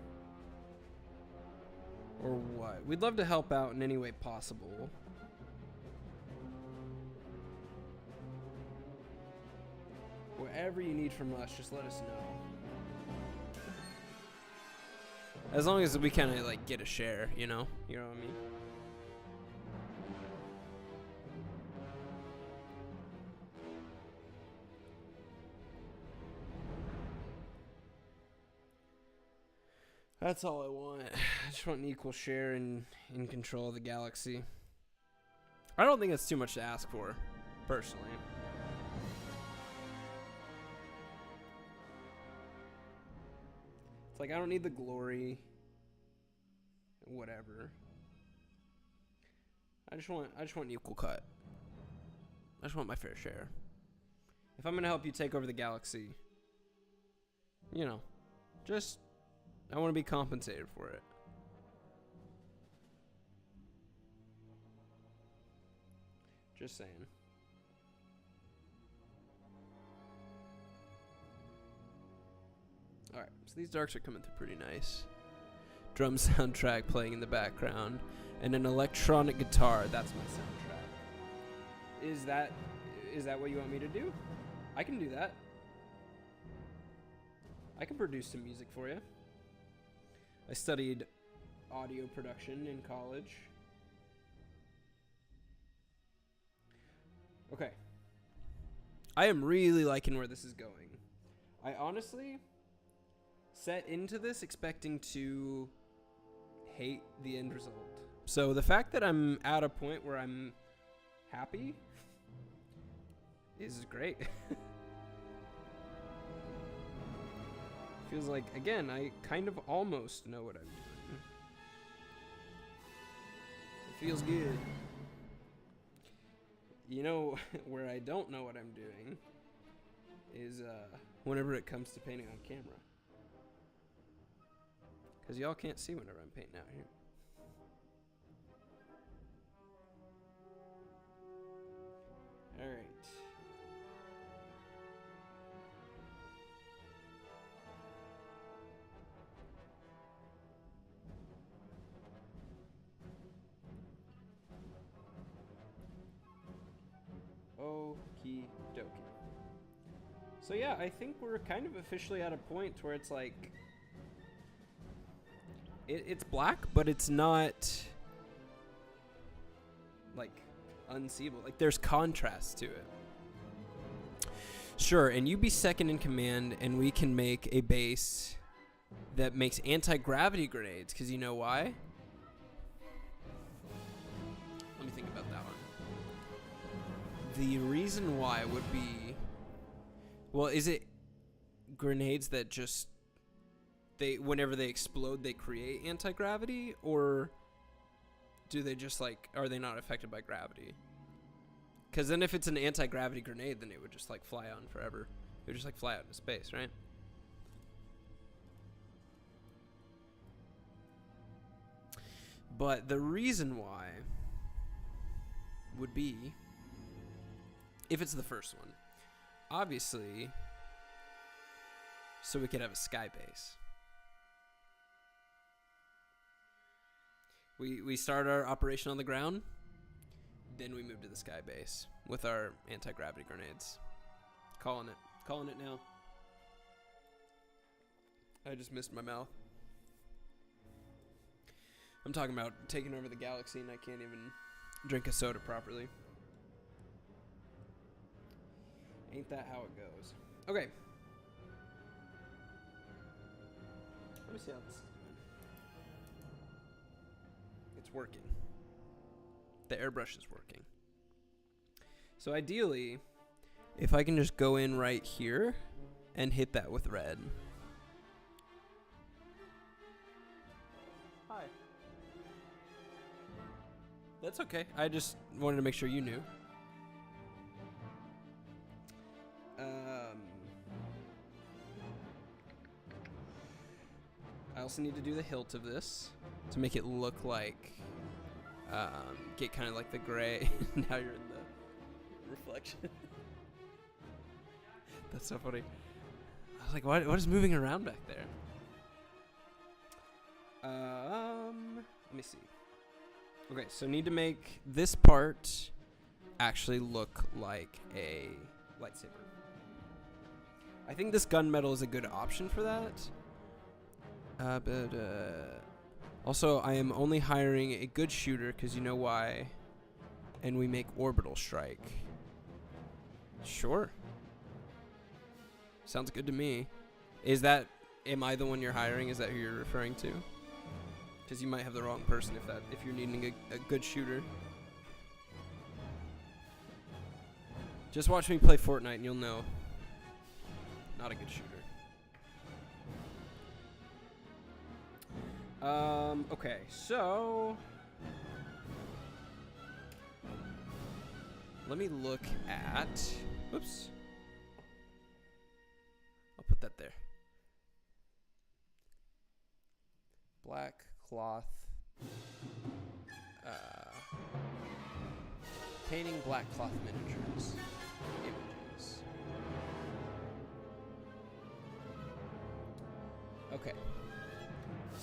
what? We'd love to help out in any way possible. Whatever you need from us, just let us know. As long as we kind of like get a share, you know? You know what I mean? That's all I want. I just want an equal share in control of the galaxy. I don't think that's too much to ask for, personally. It's like I don't need the glory. Whatever. I just want an equal cut. I just want my fair share. If I'm gonna help you take over the galaxy, you know, just I want to be compensated for it. Just saying. Alright, so these darks are coming through pretty nice. Drum soundtrack playing in the background. And an electronic guitar. That's my soundtrack. Is that what you want me to do? I can do that. I can produce some music for you. I studied audio production in college. Okay. I am really liking where this is going. I honestly set into this expecting to hate the end result. So the fact that I'm at a point where I'm happy is great. Feels like, again, I kind of almost know what I'm doing. It feels good. You know, where I don't know what I'm doing is whenever it comes to painting on camera. Because y'all can't see whenever I'm painting out here. Alright. Okie dokie. So yeah, I think we're kind of officially at a point where it's like it's black, but it's not like unseeable. Like there's contrast to it. Sure, and you be second in command, and we can make a base that makes anti-gravity grenades. Because you know why? Let me think about that one. The reason why would be, well, is it grenades that just whenever they explode, they create anti-gravity, or do they just like, are they not affected by gravity? Because then if it's an anti-gravity grenade, then it would just like fly on forever. It would just like fly out into space, right? But the reason why would be, if it's the first one, obviously, so we could have a sky base. We start our operation on the ground, then we move to the sky base with our anti-gravity grenades. Calling it now. I just missed my mouth. I'm talking about taking over the galaxy and I can't even drink a soda properly. Ain't that how it goes? Okay. Let me see how this is doing. It's working. The airbrush is working. So ideally, if I can just go in right here and hit that with red. Hi. That's okay. I just wanted to make sure you knew. I also need to do the hilt of this to make it look like, get kind of like the gray. Now you're in the reflection. That's so funny. I was like, what is moving around back there? Let me see. Okay, so need to make this part actually look like a lightsaber. I think this gunmetal is a good option for that. But also, I am only hiring a good shooter because you know why. And we make orbital strike. Sure. Sounds good to me. Am I the one you're hiring? Is that who you're referring to? Because you might have the wrong person if you're needing a good shooter. Just watch me play Fortnite and you'll know. Not a good shooter. Okay, so let me look at, whoops. I'll put that there. Black cloth, painting black cloth miniatures, images.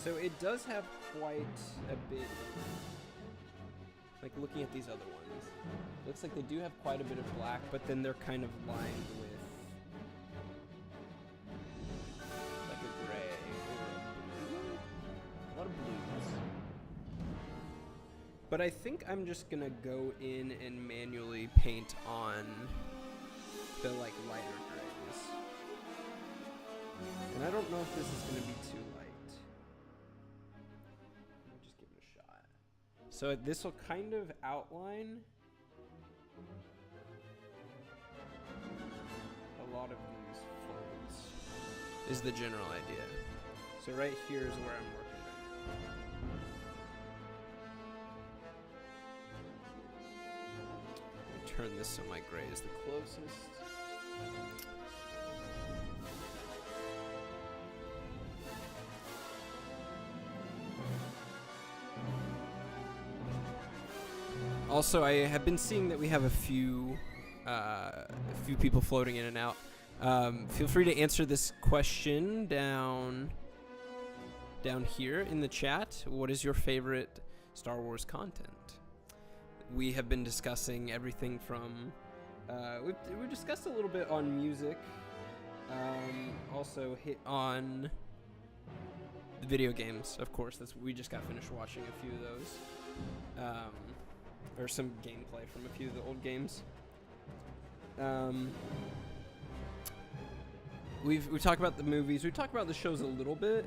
So it does have quite a bit, like looking at these other ones, looks like they do have quite a bit of black, but then they're kind of lined with like a gray or a blue. A lot of blues. But I think I'm just gonna go in and manually paint on the like lighter grays. And I don't know if this is gonna be too light. Let me just give it a shot. So this will kind of outline a lot of these folds, is the general idea. So right here is where I'm working right now. Let me turn this so my gray is the closest. Also, I have been seeing that we have a few people floating in and out. Feel free to answer this question down here in the chat. What is your favorite Star Wars content? We have been discussing everything from we discussed a little bit on music. Also hit on the video games, of course. We just got finished watching a few of those. Or some gameplay from a few of the old games. We talked about the movies. We talked about the shows a little bit,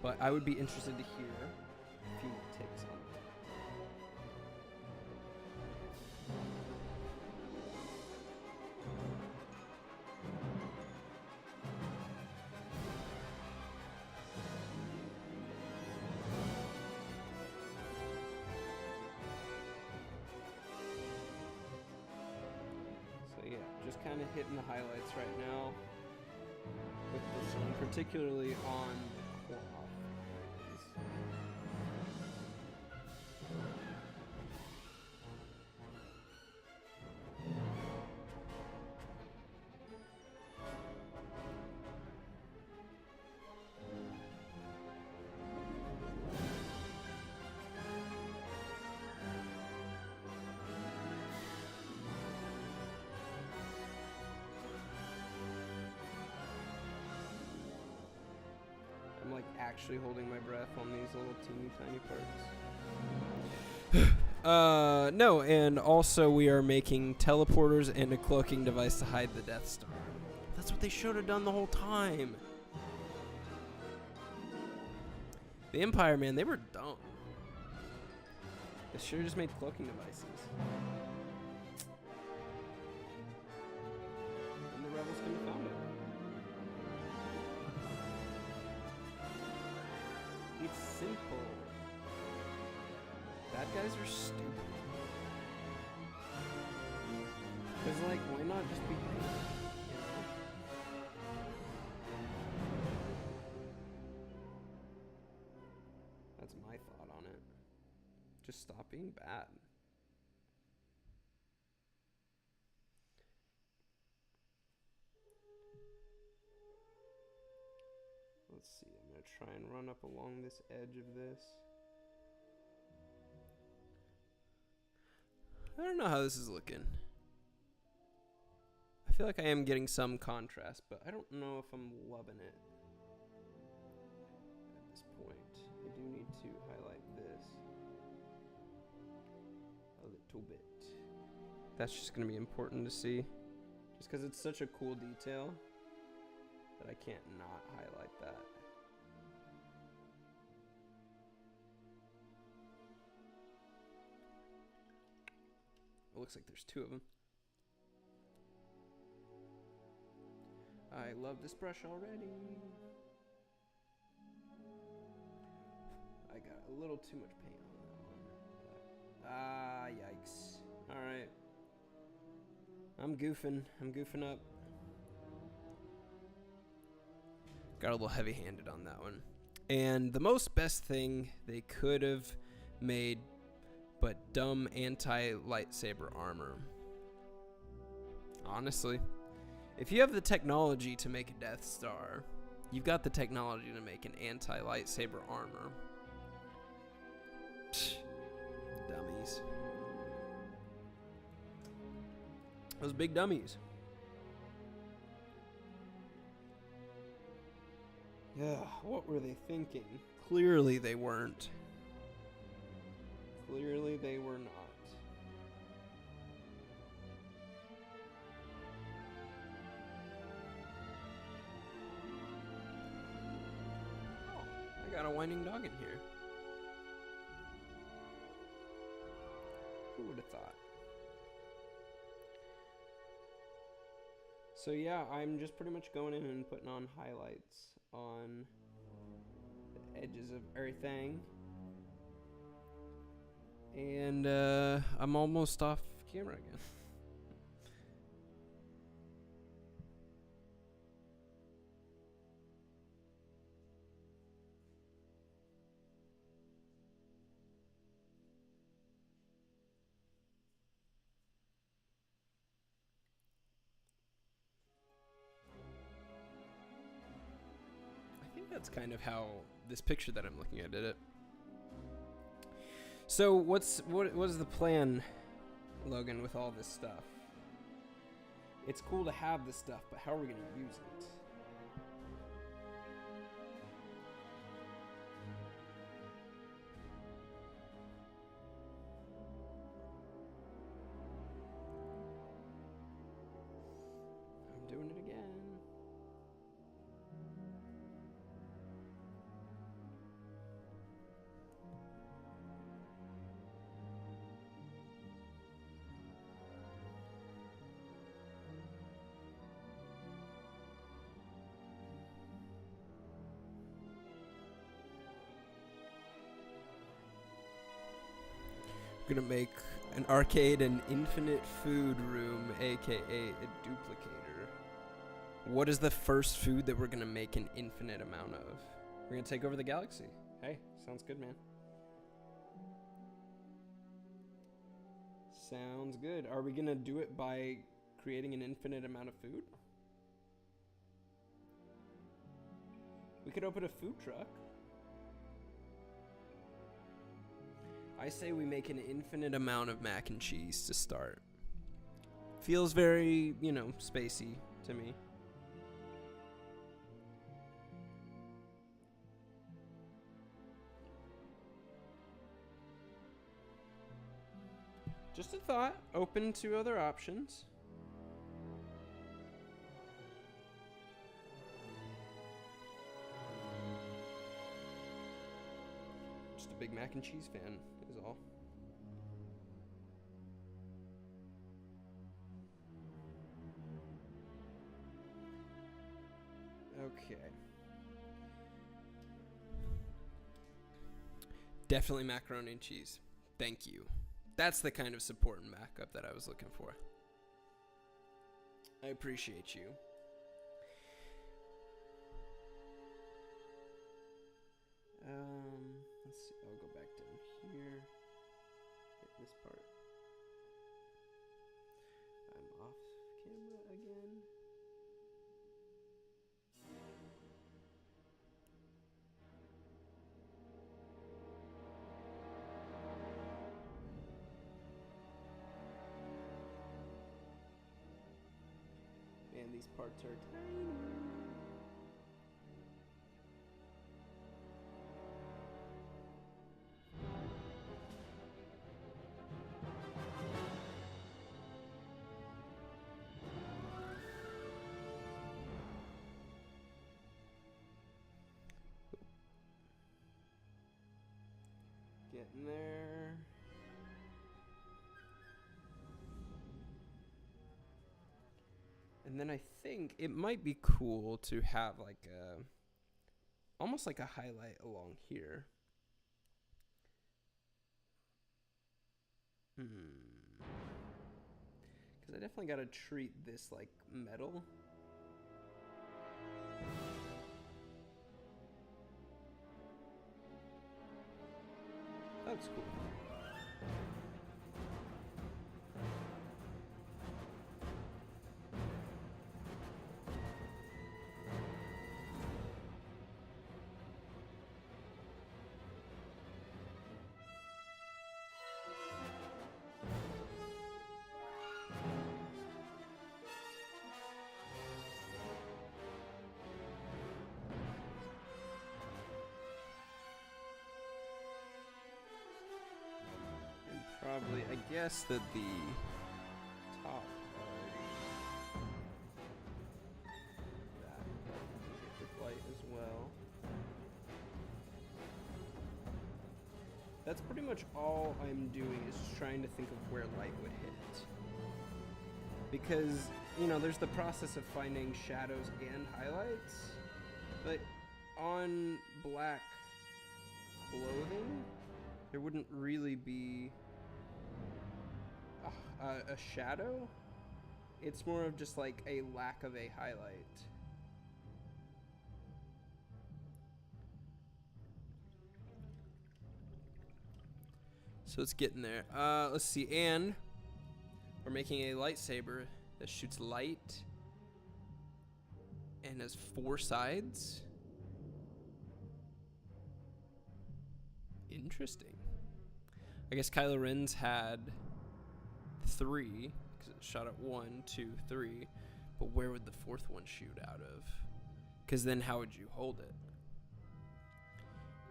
but I would be interested to hear a few more takes on it. Just kind of hitting the highlights right now with this one, particularly on the cloth. I'm like actually holding my breath on these little teeny tiny parts. No, and also we are making teleporters and a cloaking device to hide the Death Star. That's what they should have done the whole time. The Empire, man, they were dumb. They should have just made cloaking devices. And the rebels couldn't have found it. It's simple. Bad guys are stupid. Cause like, why not just be good? You know? That's my thought on it. Just stop being bad. Let's see, I'm going to try and run up along this edge of this. I don't know how this is looking. I feel like I am getting some contrast, but I don't know if I'm loving it at this point. I do need to highlight this a little bit. That's just going to be important to see. Just because it's such a cool detail that I can't not highlight that. It looks like there's two of them. I love this brush already. I got a little too much paint on that one. Ah, yikes. Alright. I'm goofing up. Got a little heavy-handed on that one. And the most best thing they could have made, but dumb anti-lightsaber armor. Honestly. If you have the technology to make a Death Star, You've got the technology to make an anti-lightsaber armor. Psh, dummies. Those big dummies. Yeah, what were they thinking? Clearly they weren't. Clearly they were not. Oh, I got a whining dog in here. Who would have thought? So yeah, I'm just pretty much going in and putting on highlights on the edges of everything. And I'm almost off camera again. I think that's kind of how this picture that I'm looking at did it. So what is the plan, Logan, with all this stuff? It's cool to have this stuff, but how are we going to use it? I'm doing it again. We're gonna make an arcade and infinite food room, aka a duplicator. What is the first food that we're gonna make an infinite amount of? We're gonna take over the galaxy. Hey, sounds good, man. Sounds good. Are we gonna do it by creating an infinite amount of food? We could open a food truck. I say we make an infinite amount of mac and cheese to start. Feels very, you know, spacey to me. Just a thought, open to other options. Just a big mac and cheese fan is all. Okay. Definitely macaroni and cheese. Thank you. That's the kind of support and backup that I was looking for. I appreciate you. Let's see. I'll go back down here. Hit this part. I'm off camera again. Man, these parts are tiny. Getting there. And then I think it might be cool to have like a, almost like a highlight along here. Because I definitely got to treat this like metal. That's cool. probably, I guess that the top part, that can get with light as well. That's pretty much all I'm doing is just trying to think of where light would hit. Because, you know, there's the process of finding shadows and highlights, but on black clothing, there wouldn't really be a shadow. It's more of just like a lack of a highlight. So it's getting there. Let's see, and we're making a lightsaber that shoots light and has 4 sides. Interesting. I guess Kylo Ren's had 3 because it shot at 1, 2, 3. But where would the 4th one shoot out of? Because then how would you hold it?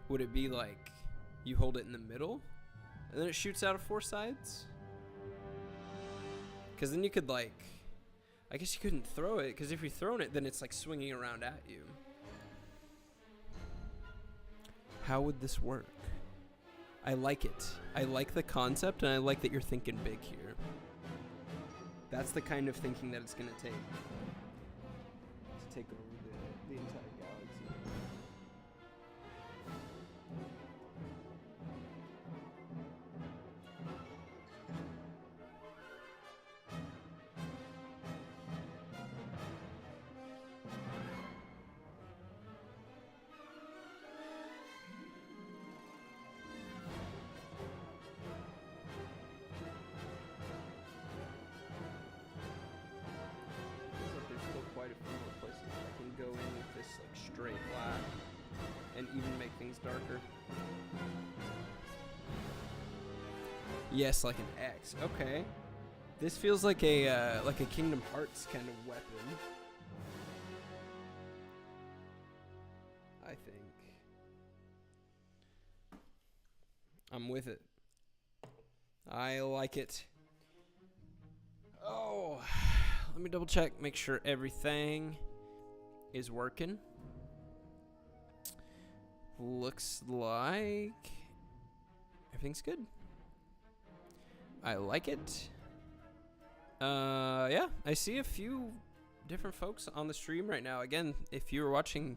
Would it be like you hold it in the middle and then it shoots out of 4 sides? Because then you could like, I guess you couldn't throw it, because if you're throwing it, then it's like swinging around at you. How would this work? I like it. I like the concept, and I like that you're thinking big here. That's the kind of thinking that it's going to take over the entire galaxy. Go in with this like straight black and even make things darker. Yes, like an X. Okay. This feels like a Kingdom Hearts kind of weapon. I think. I'm with it. I like it. Oh, let me double check, make sure everything is working. Looks like everything's good. I like it. Yeah, I see a few different folks on the stream right now. Again, if you're watching,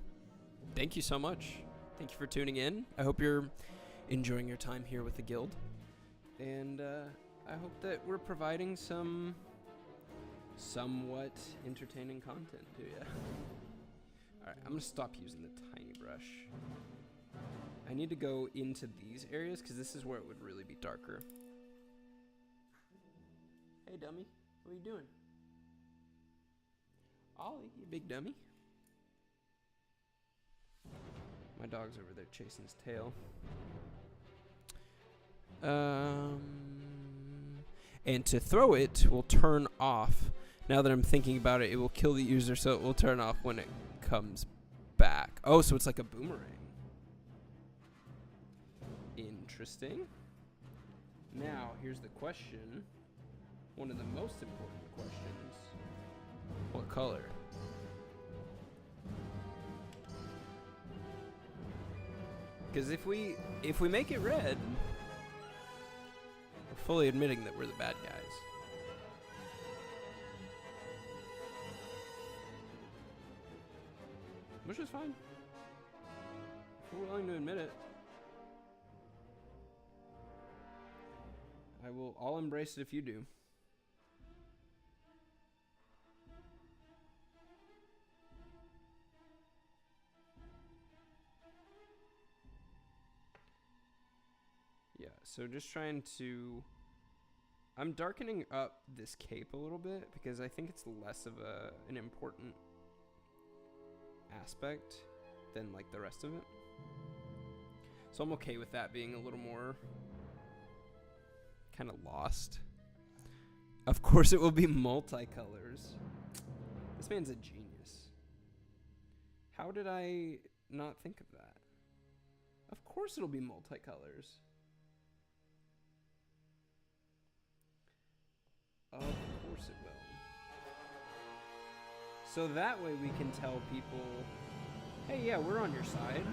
thank you so much. Thank you for tuning in. I hope you're enjoying your time here with the guild. And I hope that we're providing some somewhat entertaining content to you. Alright, I'm going to stop using the tiny brush. I need to go into these areas because this is where it would really be darker. Hey, dummy. What are you doing? Ollie, you big dummy. My dog's over there chasing his tail. And to throw it will turn off. Now that I'm thinking about it, it will kill the user, so it will turn off when it comes back. Oh, so it's like a boomerang. Interesting. Now, here's the question. One of the most important questions. What color? Because if we make it red, we're fully admitting that we're the bad guys. Which is fine. If we're willing to admit it. I'll embrace it if you do. Yeah, so just trying to... I'm darkening up this cape a little bit because I think it's less of an important aspect than like the rest of it. So I'm okay with that being a little more kind of lost. Of course it will be multicolors. This man's a genius. How did I not think of that? Of course it'll be multicolors. So that way we can tell people, hey, yeah, we're on your side.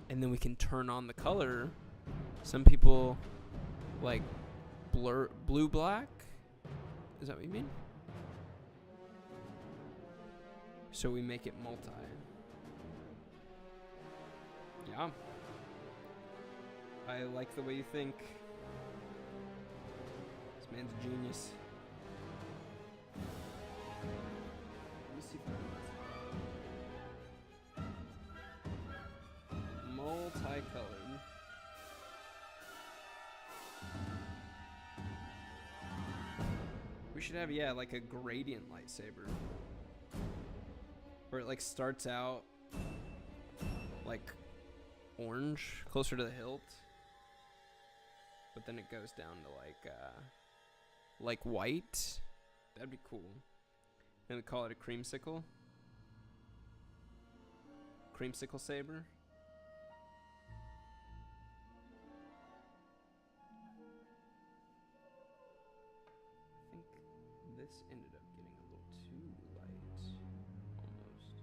And then we can turn on the color. Some people like blue black. Is that what you mean? So we make it multi. Yeah. I like the way you think. This man's a genius. Let me see if I can multicolored. We should have, yeah, like a gradient lightsaber. Where it like starts out like orange, closer to the hilt. But then it goes down to like white. That'd be cool. And we call it a creamsicle. Creamsicle saber. I think this ended up getting a little too light. Almost.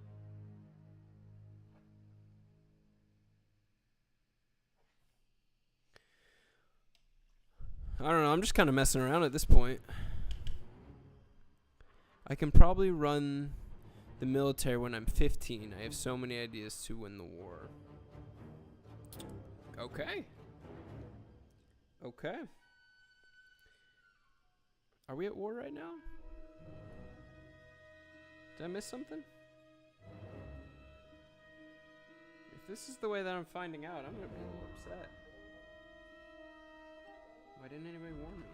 I don't know, I'm just kind of messing around at this point. I can probably run the military when I'm 15. I have so many ideas to win the war. Okay. Okay. Are we at war right now? Did I miss something? If this is the way that I'm finding out, I'm gonna be a little upset. Why didn't anybody warn me?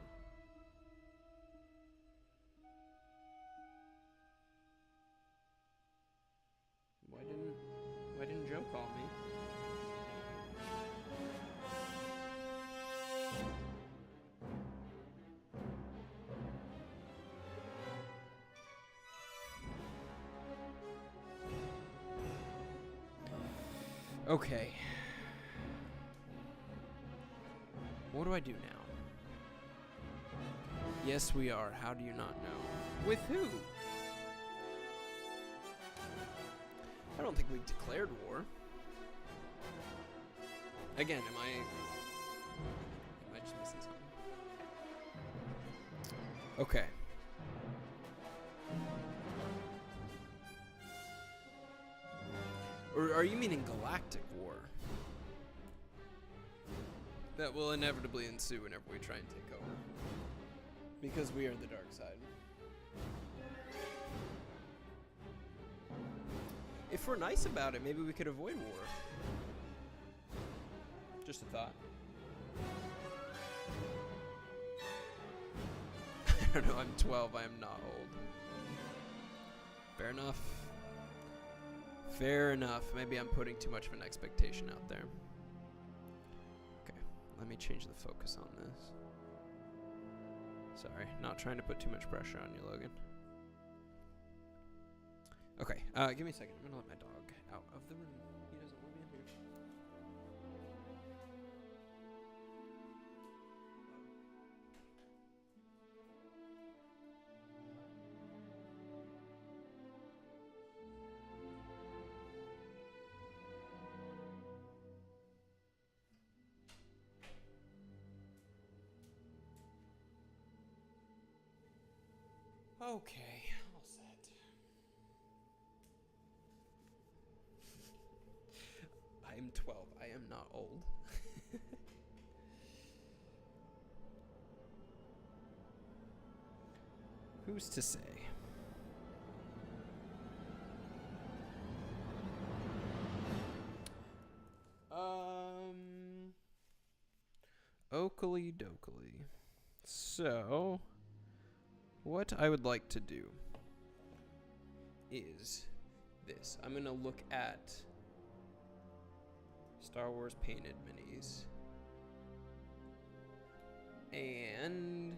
Why didn't Joe call me? Okay. What do I do now? Yes, we are. How do you not know? With who? I don't think we've declared war. Again, am I just missing something? Okay. Or are you meaning galactic war? That will inevitably ensue whenever we try and take over. Because we are the dark side. If we're nice about it, maybe we could avoid war. Just a thought. I don't know, I'm 12, I am not old. Fair enough. Fair enough. Maybe I'm putting too much of an expectation out there. Okay, let me change the focus on this. Sorry, not trying to put too much pressure on you, Logan. Okay, give me a second. I'm gonna let my dog out of the room. He doesn't want me in here. Okay, all set. I am 12. I am not old. Who's to say? Oakley dokley. So, what I would like to do is this. I'm going to look at Star Wars painted minis and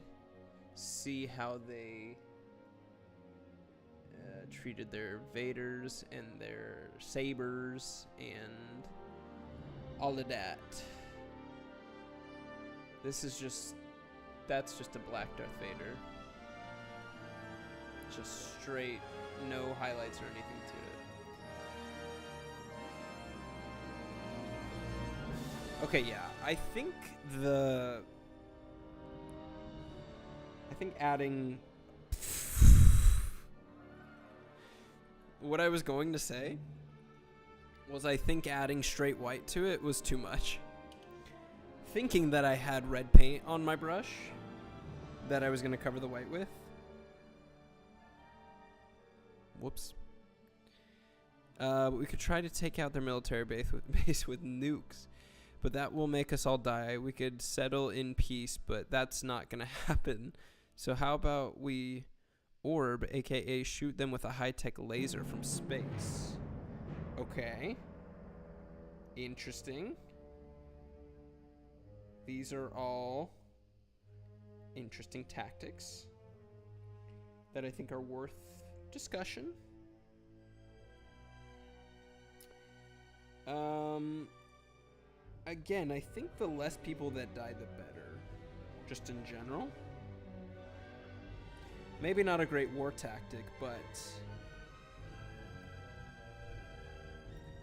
see how they treated their Vaders and their sabers and all of that. That's just a black Darth Vader. Just straight, no highlights or anything to it. Okay, yeah. I think adding what I was going to say was I think adding straight white to it was too much. Thinking that I had red paint on my brush that I was going to cover the white with. Whoops. But we could try to take out their military base with nukes. But that will make us all die. We could settle in peace, but that's not going to happen. So how about we orb, aka shoot them with a high-tech laser from space? Okay. Interesting. These are all interesting tactics that I think are worth discussion. Again, I think the less people that die, the better. Just in general. Maybe not a great war tactic, but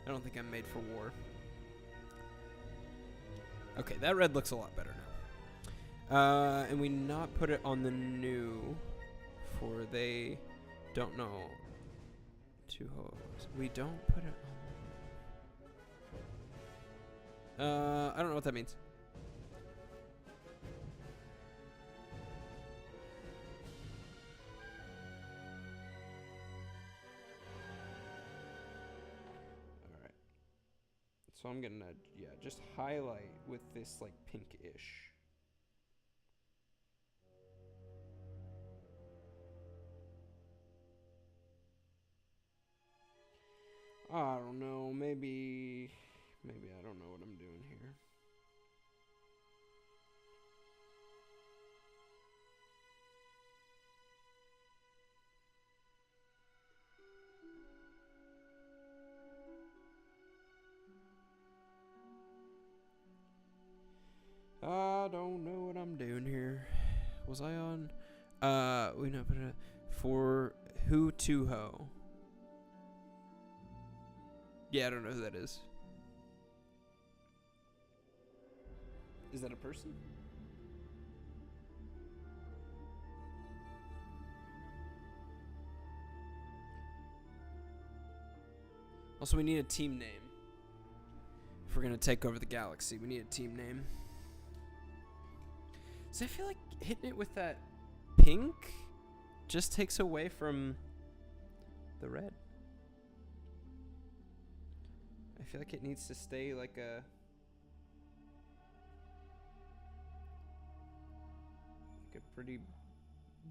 I don't think I'm made for war. Okay, that red looks a lot better now. And we not put it on the new, for they don't know. Two hoes. We don't put it on. I don't know what that means. Alright. So I'm gonna, yeah, just highlight with this, like, pinkish. I don't know, maybe I don't know what I'm doing here. I don't know what I'm doing here. Was I on? We not put it for who to ho. Yeah, I don't know who that is. Is that a person? Also, we need a team name. If we're gonna take over the galaxy, we need a team name. So I feel like hitting it with that pink just takes away from the red. I feel like it needs to stay like a pretty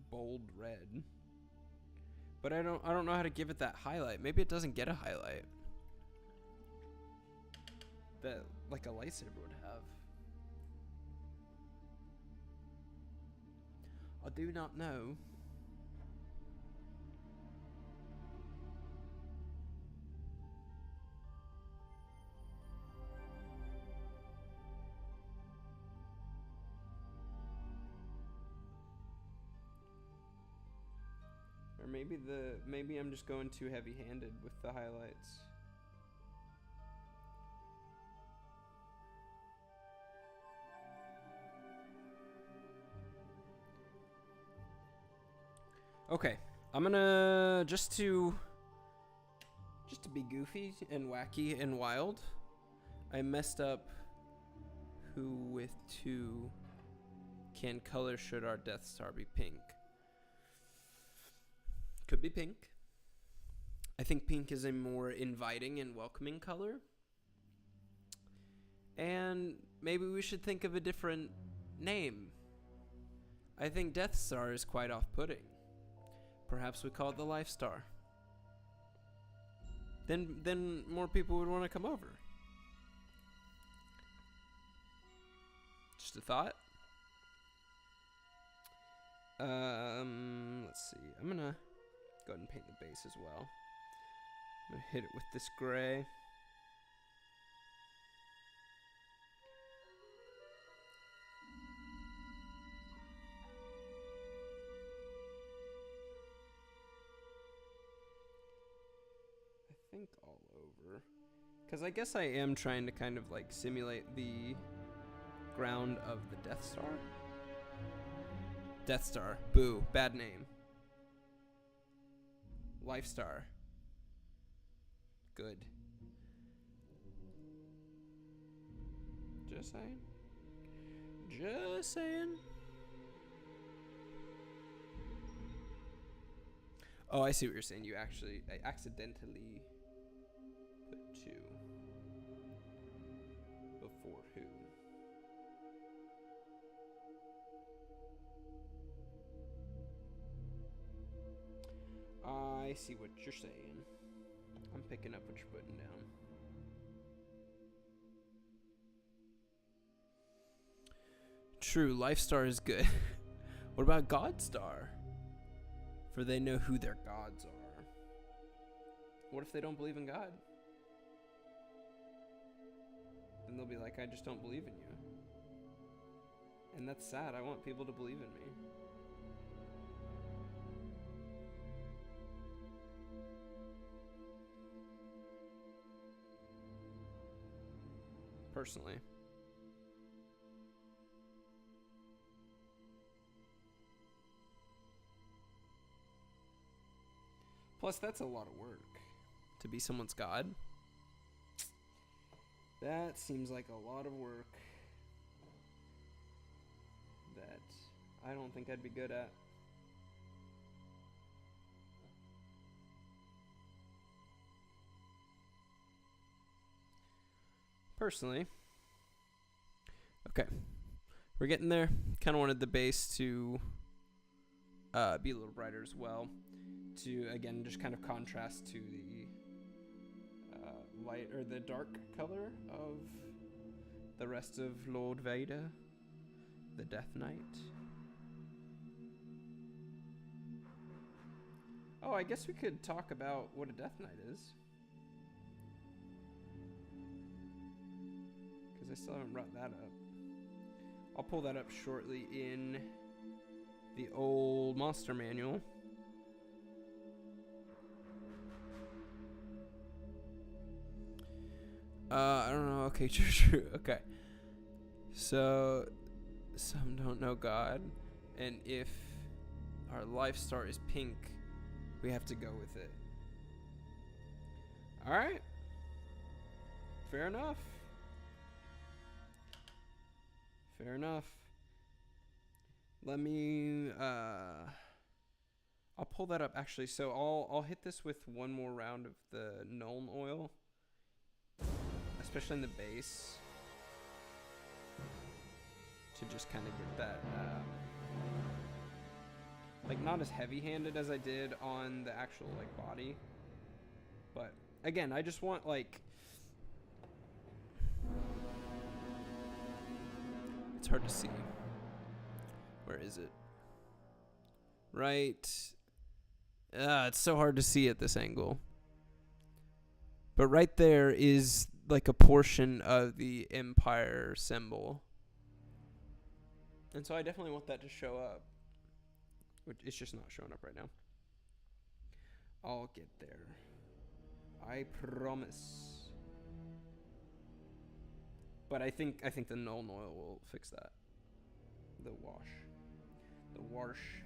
bold red. But I don't know how to give it that highlight. Maybe it doesn't get a highlight that like a lightsaber would have. I do not know. Or maybe I'm just going too heavy-handed with the highlights. Okay, I'm gonna just to be goofy and wacky and wild. I messed up who with two can color should our Death Star be pink. Could be pink. I think pink is a more inviting and welcoming color. And maybe we should think of a different name. I think Death Star is quite off-putting. Perhaps we call it the Life Star. Then more people would want to come over. Just a thought. Let's see. I'm gonna go ahead and paint the base as well. I'm gonna hit it with this gray. think all over. Because I guess I am trying to kind of like simulate the ground of the Death Star. Death Star. Boo. Bad name. Life Star. Good. Just saying. Just saying. Oh, I see what you're saying. I accidentally put 2 before who. I see what you're saying. I'm picking up what you're putting down. True, Life Star is good. What about God Star? For they know who their gods are. What if they don't believe in God? Then they'll be like, I just don't believe in you. And that's sad. I want people to believe in me. Personally. Plus, that's a lot of work to be someone's god. That seems like a lot of work that I don't think I'd be good at. Personally. Okay. We're getting there. Kind of wanted the base to be a little brighter as well. To, again, just kind of contrast to the light or the dark color of the rest of Lord Vader, the Death Knight. Oh, I guess we could talk about what a Death Knight is. Because I still haven't brought that up. I'll pull that up shortly in the old monster manual. I don't know. Okay, true. Okay. So, some don't know God. And if our life star is pink, we have to go with it. Alright. Fair enough. Fair enough. Let me, I'll pull that up actually. So I'll hit this with one more round of the Nuln oil. Especially in the base, to just kind of get that, like, not as heavy-handed as I did on the actual, like, body, but, again, I just want, like, it's hard to see. Where is it? Right, it's so hard to see at this angle, but right there is like a portion of the Empire symbol. And so I definitely want that to show up. Which it's just not showing up right now. I'll get there. I promise. But I think the Nuln oil will fix that. The wash. The wash.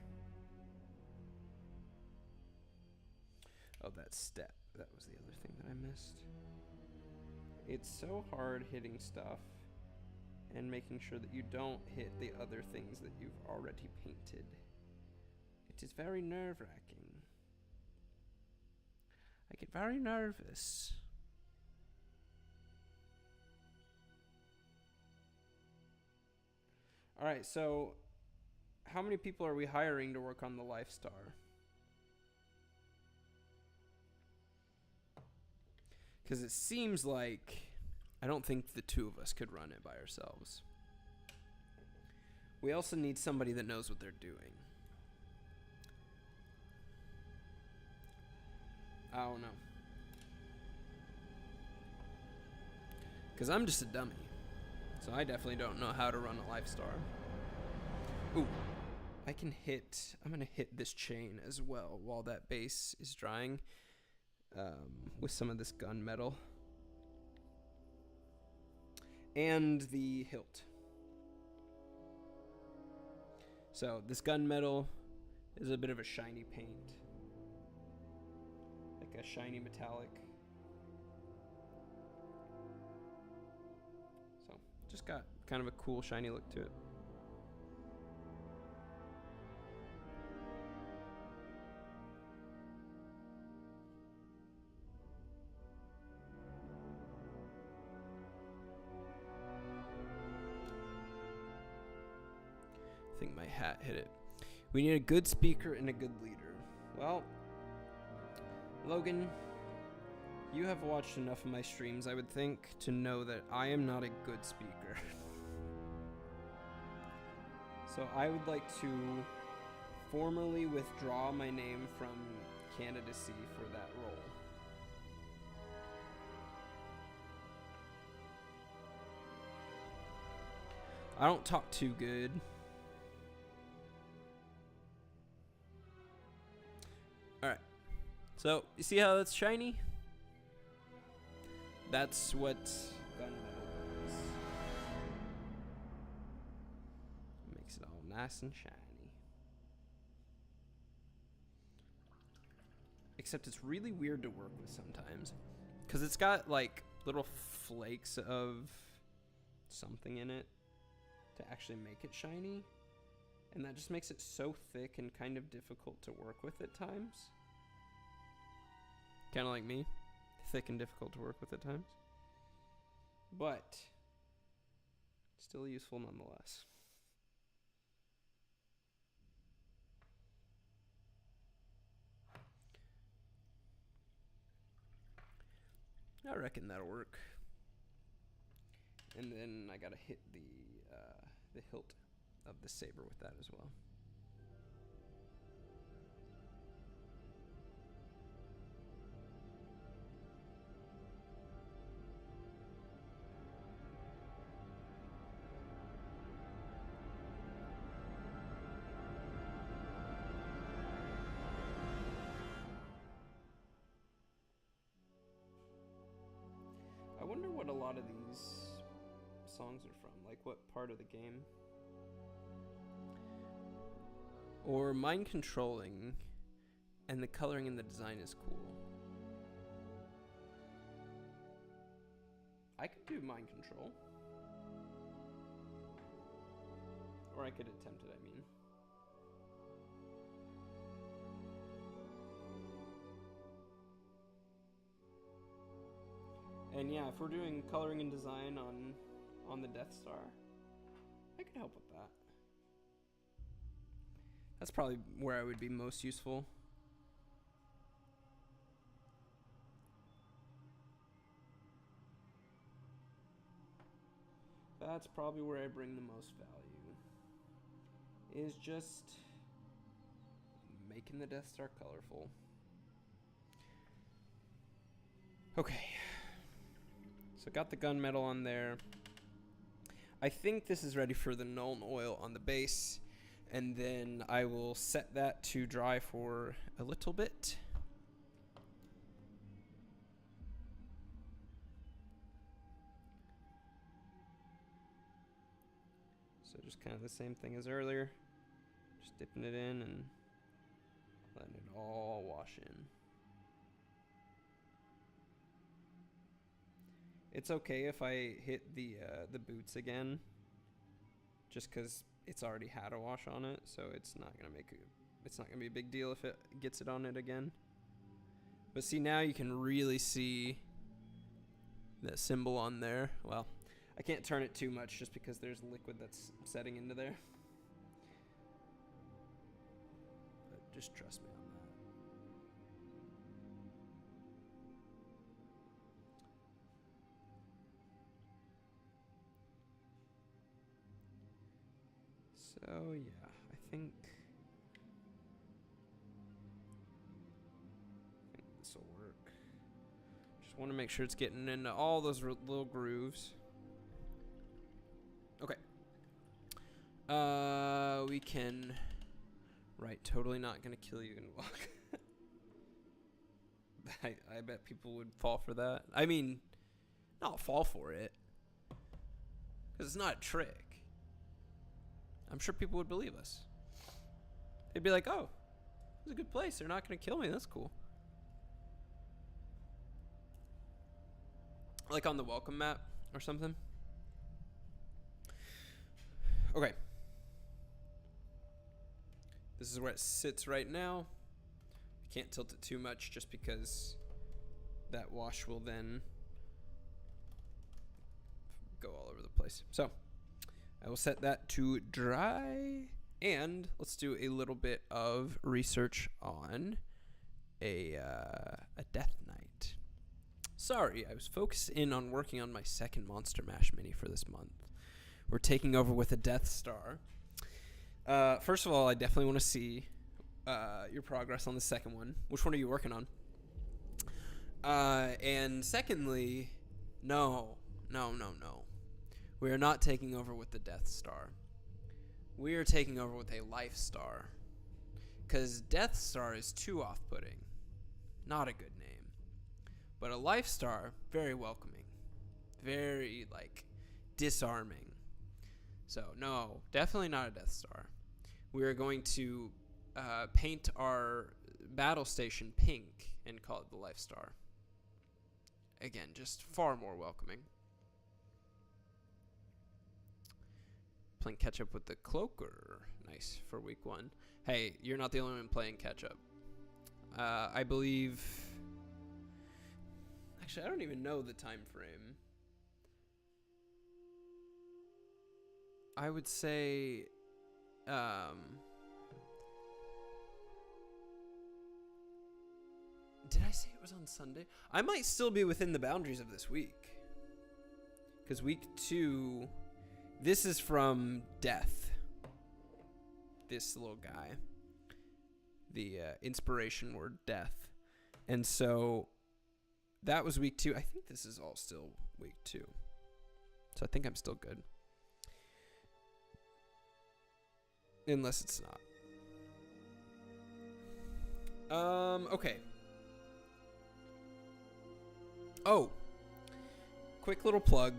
Oh, that step. That was the other thing that I missed. It's so hard hitting stuff and making sure that you don't hit the other things that you've already painted. It is very nerve-wracking. I get very nervous. Alright, so how many people are we hiring to work on the Life Star? Because it seems like I don't think the two of us could run it by ourselves. We also need somebody that knows what they're doing. I don't know. Because I'm just a dummy. So I definitely don't know how to run a Life Star. Ooh. I'm going to hit this chain as well while that base is drying. with some of this gunmetal. And the hilt. So this gunmetal is a bit of a shiny paint. Like a shiny metallic. So just got kind of a cool shiny look to it. I think my hat hit it. We need a good speaker and a good leader. Well, Logan, you have watched enough of my streams, I would think, to know that I am not a good speaker. So I would like to formally withdraw my name from candidacy for that role. I don't talk too good. Alright. So, you see how that's shiny? That's what gunmetal does. Makes it all nice and shiny. Except it's really weird to work with sometimes. Because it's got, like, little flakes of something in it to actually make it shiny. And that just makes it so thick and kind of difficult to work with at times. Kind of like me. Thick and difficult to work with at times. But still useful nonetheless. I reckon that'll work. And then I gotta hit the hilt of the saber with that as well. I wonder what a lot of these songs are from, like what part of the game. Or mind controlling, and the coloring and the design is cool. I could do mind control. Or I could attempt it, I mean. And yeah, if we're doing coloring and design on the Death Star, I could help with that. That's probably where I would be most useful. That's probably where I bring the most value. Is just making the Death Star colorful. Okay. So got the gunmetal on there. I think this is ready for the Nuln Oil on the base. And then I will set that to dry for a little bit. So just kind of the same thing as earlier. Just dipping it in and letting it all wash in. It's okay if I hit the boots again, just because it's already had a wash on it, so it's not gonna be a big deal if it gets it on it again. But see, now you can really see that symbol on there. Well, I can't turn it too much just because there's liquid that's setting into there. But just trust me on that. So yeah, I think this will work. Just want to make sure it's getting into all those little grooves. Okay. We can. Right, totally not gonna kill you and walk. I bet people would fall for that. I mean, not fall for it, because it's not a trick. I'm sure people would believe us. They'd be like, oh, it's a good place. They're not going to kill me. That's cool. Like on the welcome map or something. Okay. This is where it sits right now. I can't tilt it too much just because that wash will then go all over the place. So I will set that to dry, and let's do a little bit of research on a Death Knight. Sorry, I was focused in on working on my second Monster Mash mini for this month. We're taking over with a Death Star. First of all, I definitely want to see your progress on the second one. Which one are you working on? And secondly, no. We are not taking over with the Death Star. We are taking over with a Life Star. Because Death Star is too off-putting. Not a good name. But a Life Star, very welcoming. Very, disarming. So, no, definitely not a Death Star. We are going to paint our battle station pink and call it the Life Star. Again, just far more welcoming. Playing catch-up with the Cloaker. Nice, for week 1. Hey, you're not the only one playing catch-up. I believe... Actually, I don't even know the time frame. I would say... Did I say it was on Sunday? I might still be within the boundaries of this week. Because week 2... This is from Death. This little guy. The inspiration word, Death. And so, that was week 2. I think this is all still week 2. So I think I'm still good. Unless it's not. Okay. Oh. Quick little plug.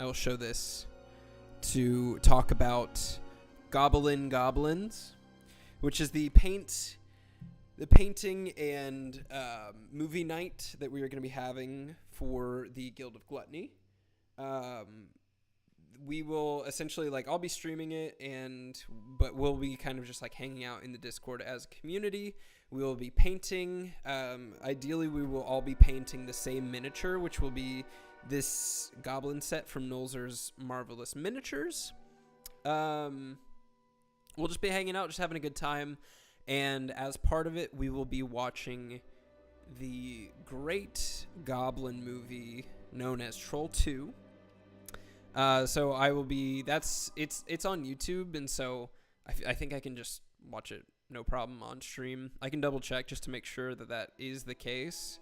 I will show this to talk about Goblin Goblins, which is the painting and movie night that we are going to be having for the Guild of Gluttony. We will essentially, I'll be streaming it, but we'll be kind of just hanging out in the Discord as a community. We will be painting. Ideally, we will all be painting the same miniature, which will be this goblin set from Nolzur's Marvelous Miniatures. We'll just be hanging out, just having a good time. And as part of it, we will be watching the great goblin movie known as Troll 2. So I will be, it's on YouTube, and so I think I can just watch it no problem on stream. I can double check just to make sure that that is the case.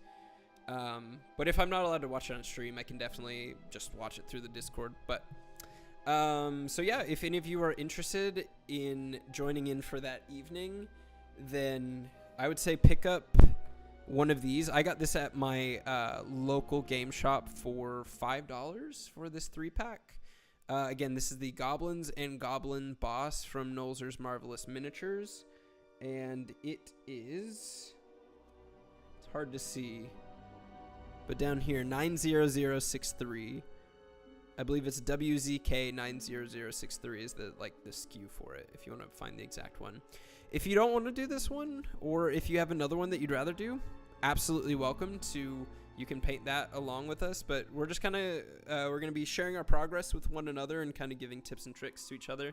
But if I'm not allowed to watch it on stream, I can definitely just watch it through the Discord. But, so yeah, if any of you are interested in joining in for that evening, then I would say pick up one of these. I got this at my local game shop for $5 for this 3-pack. Again, this is the Goblins and Goblin Boss from Nolzur's Marvelous Miniatures. And it is... It's hard to see. But down here, 90063. I believe it's WZK 90063 is the SKU for it, if you want to find the exact one. If you don't want to do this one, or if you have another one that you'd rather do, absolutely welcome to, you can paint that along with us, but we're just kind of, we're going to be sharing our progress with one another and kind of giving tips and tricks to each other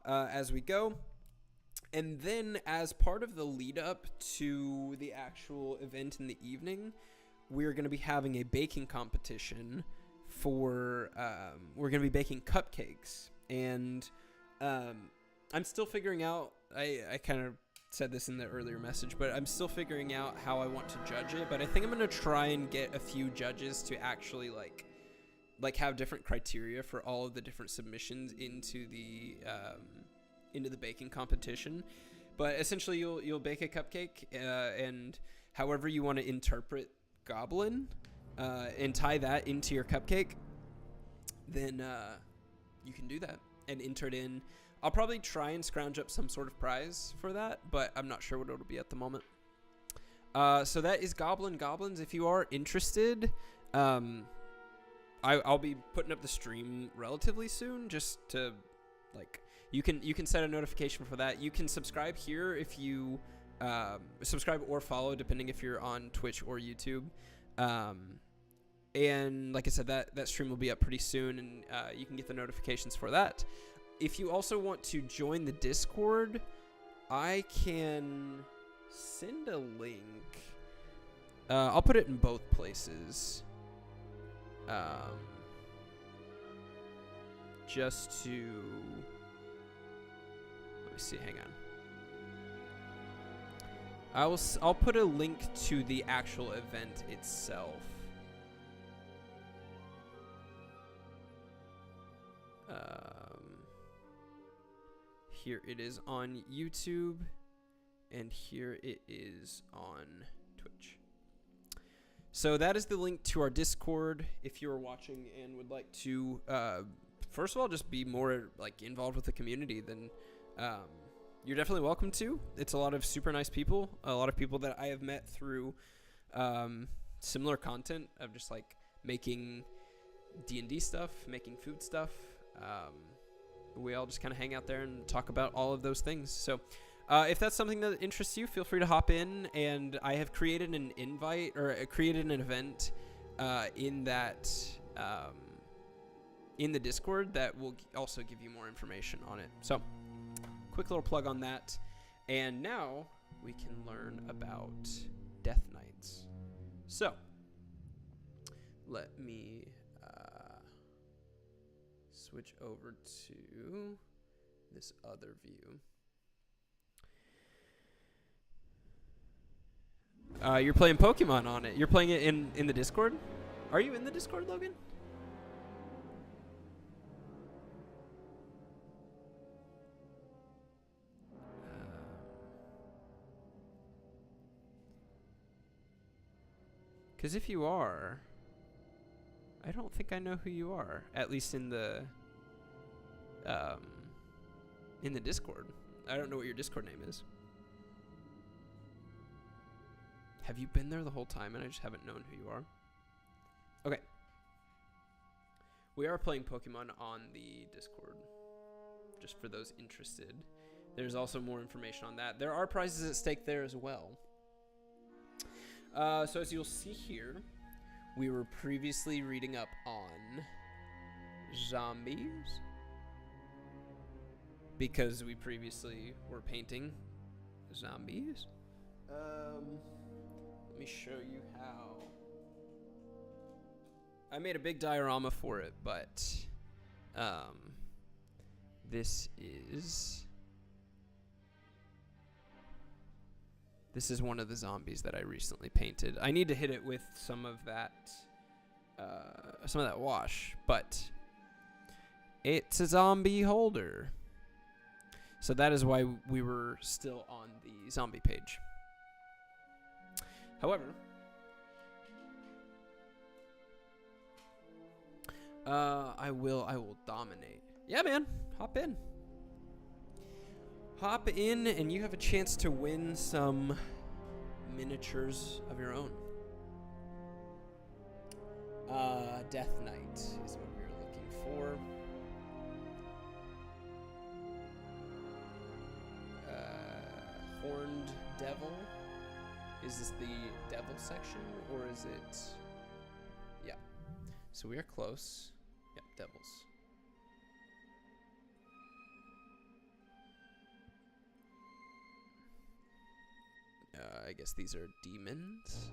as we go. And then as part of the lead up to the actual event in the evening, we're going to be having a baking competition for, we're going to be baking cupcakes. And I'm still figuring out, I kind of said this in the earlier message, but I'm still figuring out how I want to judge it. But I think I'm going to try and get a few judges to actually have different criteria for all of the different submissions into the baking competition. But essentially you'll bake a cupcake, and however you want to interpret goblin, and tie that into your cupcake, then you can do that and enter it in. I'll probably try and scrounge up some sort of prize for that, but I'm not sure what it'll be at the moment. So that is Goblin Goblins. If you are interested, I'll be putting up the stream relatively soon, just to, like, you can set a notification for that. You can subscribe here if you subscribe or follow, depending if you're on Twitch or YouTube. And like I said, that stream will be up pretty soon, and you can get the notifications for that. If you also want to join the Discord, I can send a link. I'll put it in both places. Just to, let me see, hang on. I'll put a link to the actual event itself. Here it is on YouTube, and here it is on Twitch. So that is the link to our Discord. If you are watching and would like to, first of all, just be more like involved with the community, then you're definitely welcome to. It's a lot of super nice people, a lot of people that I have met through similar content of just like making D&D stuff, making food stuff. We all just kind of hang out there and talk about all of those things. So if that's something that interests you, feel free to hop in. And I have created an invite, or created an event in that in the Discord that will also give you more information on it. So quick little plug on that. And now we can learn about Death Knights. So let me switch over to this other view. You're playing Pokemon on it. You're playing it in the Discord? Are you in the Discord, Logan? Because if you are, I don't think I know who you are. At least in the Discord. I don't know what your Discord name is. Have you been there the whole time and I just haven't known who you are? Okay. We are playing Pokemon on the Discord, just for those interested. There's also more information on that. There are prizes at stake there as well. So as you'll see here, we were previously reading up on zombies, because we previously were painting zombies. Let me show you how. I made a big diorama for it, but this is one of the zombies that I recently painted. I need to hit it with some of that wash, but it's a zombie holder. So that is why we were still on the zombie page. However, I will dominate. Yeah, man, hop in. Hop in, and you have a chance to win some miniatures of your own. Death Knight is what we're looking for. Horned Devil. Is this the devil section, or is it? Yeah. So we are close. Yep, devils. I guess these are demons.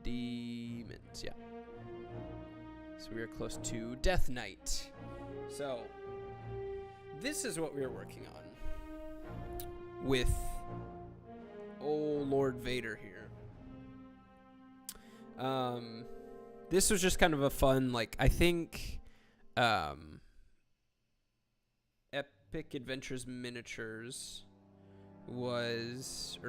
Demons, yeah. So we are close to Death Knight. So this is what we are working on with old Lord Vader here. This was just kind of a fun, like, I think, Epic Adventures Miniatures was,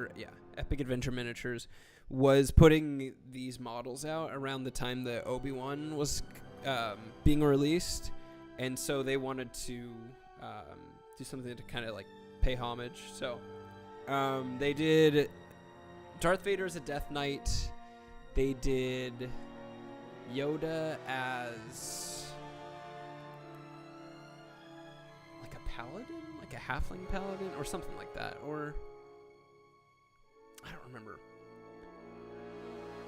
Epic Adventure Miniatures was putting these models out around the time that Obi-Wan was being released, and so they wanted to do something to kind of like pay homage. So they did Darth Vader as a Death Knight. They did Yoda as like a paladin, like a halfling paladin, or something like that, or I don't remember.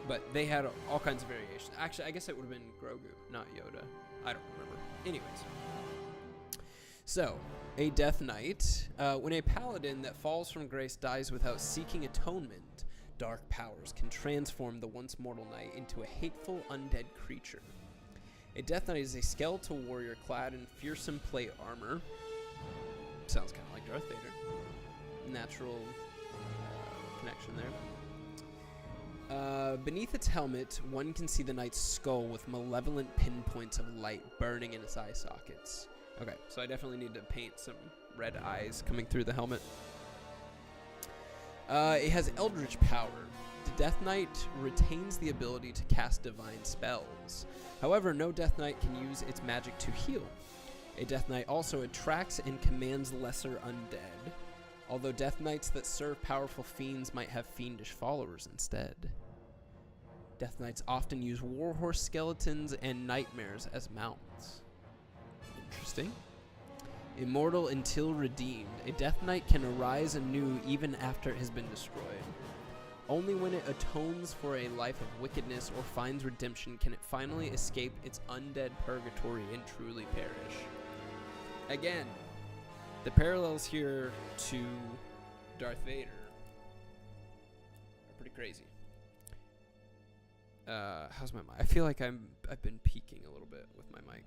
But they had all kinds of variations. Actually, I guess it would have been Grogu, not Yoda. I don't remember. Anyways. So, a Death Knight. When a paladin that falls from grace dies without seeking atonement, dark powers can transform the once mortal knight into a hateful undead creature. A Death Knight is a skeletal warrior clad in fearsome plate armor. Sounds kind of like Darth Vader. Natural connection there. Beneath its helmet, one can see the knight's skull with malevolent pinpoints of light burning in its eye sockets. Okay, so I definitely need to paint some red eyes coming through the helmet. It has eldritch power. The Death Knight retains the ability to cast divine spells. However, no Death Knight can use its magic to heal. A Death Knight also attracts and commands lesser undead, although Death Knights that serve powerful fiends might have fiendish followers instead. Death Knights often use warhorse skeletons and nightmares as mounts. Interesting. Immortal until redeemed, a Death Knight can arise anew even after it has been destroyed. Only when it atones for a life of wickedness or finds redemption can it finally escape its undead purgatory and truly perish. Again, the parallels here to Darth Vader are pretty crazy. How's my mic? I feel like I've been peaking a little bit with my mic.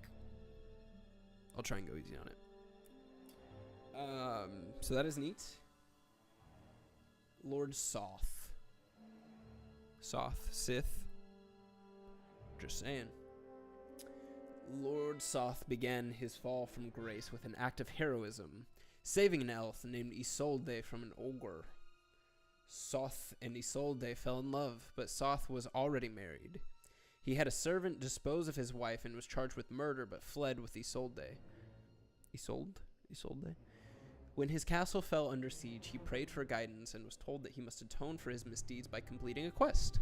I'll try and go easy on it. So that is neat. Lord Soth. Sith. Just saying. Lord Soth began his fall from grace with an act of heroism, saving an elf named Isolde from an ogre. Soth and Isolde fell in love, but Soth was already married. He had a servant dispose of his wife and was charged with murder, but fled with Isolde. Isolde? When his castle fell under siege, he prayed for guidance and was told that he must atone for his misdeeds by completing a quest.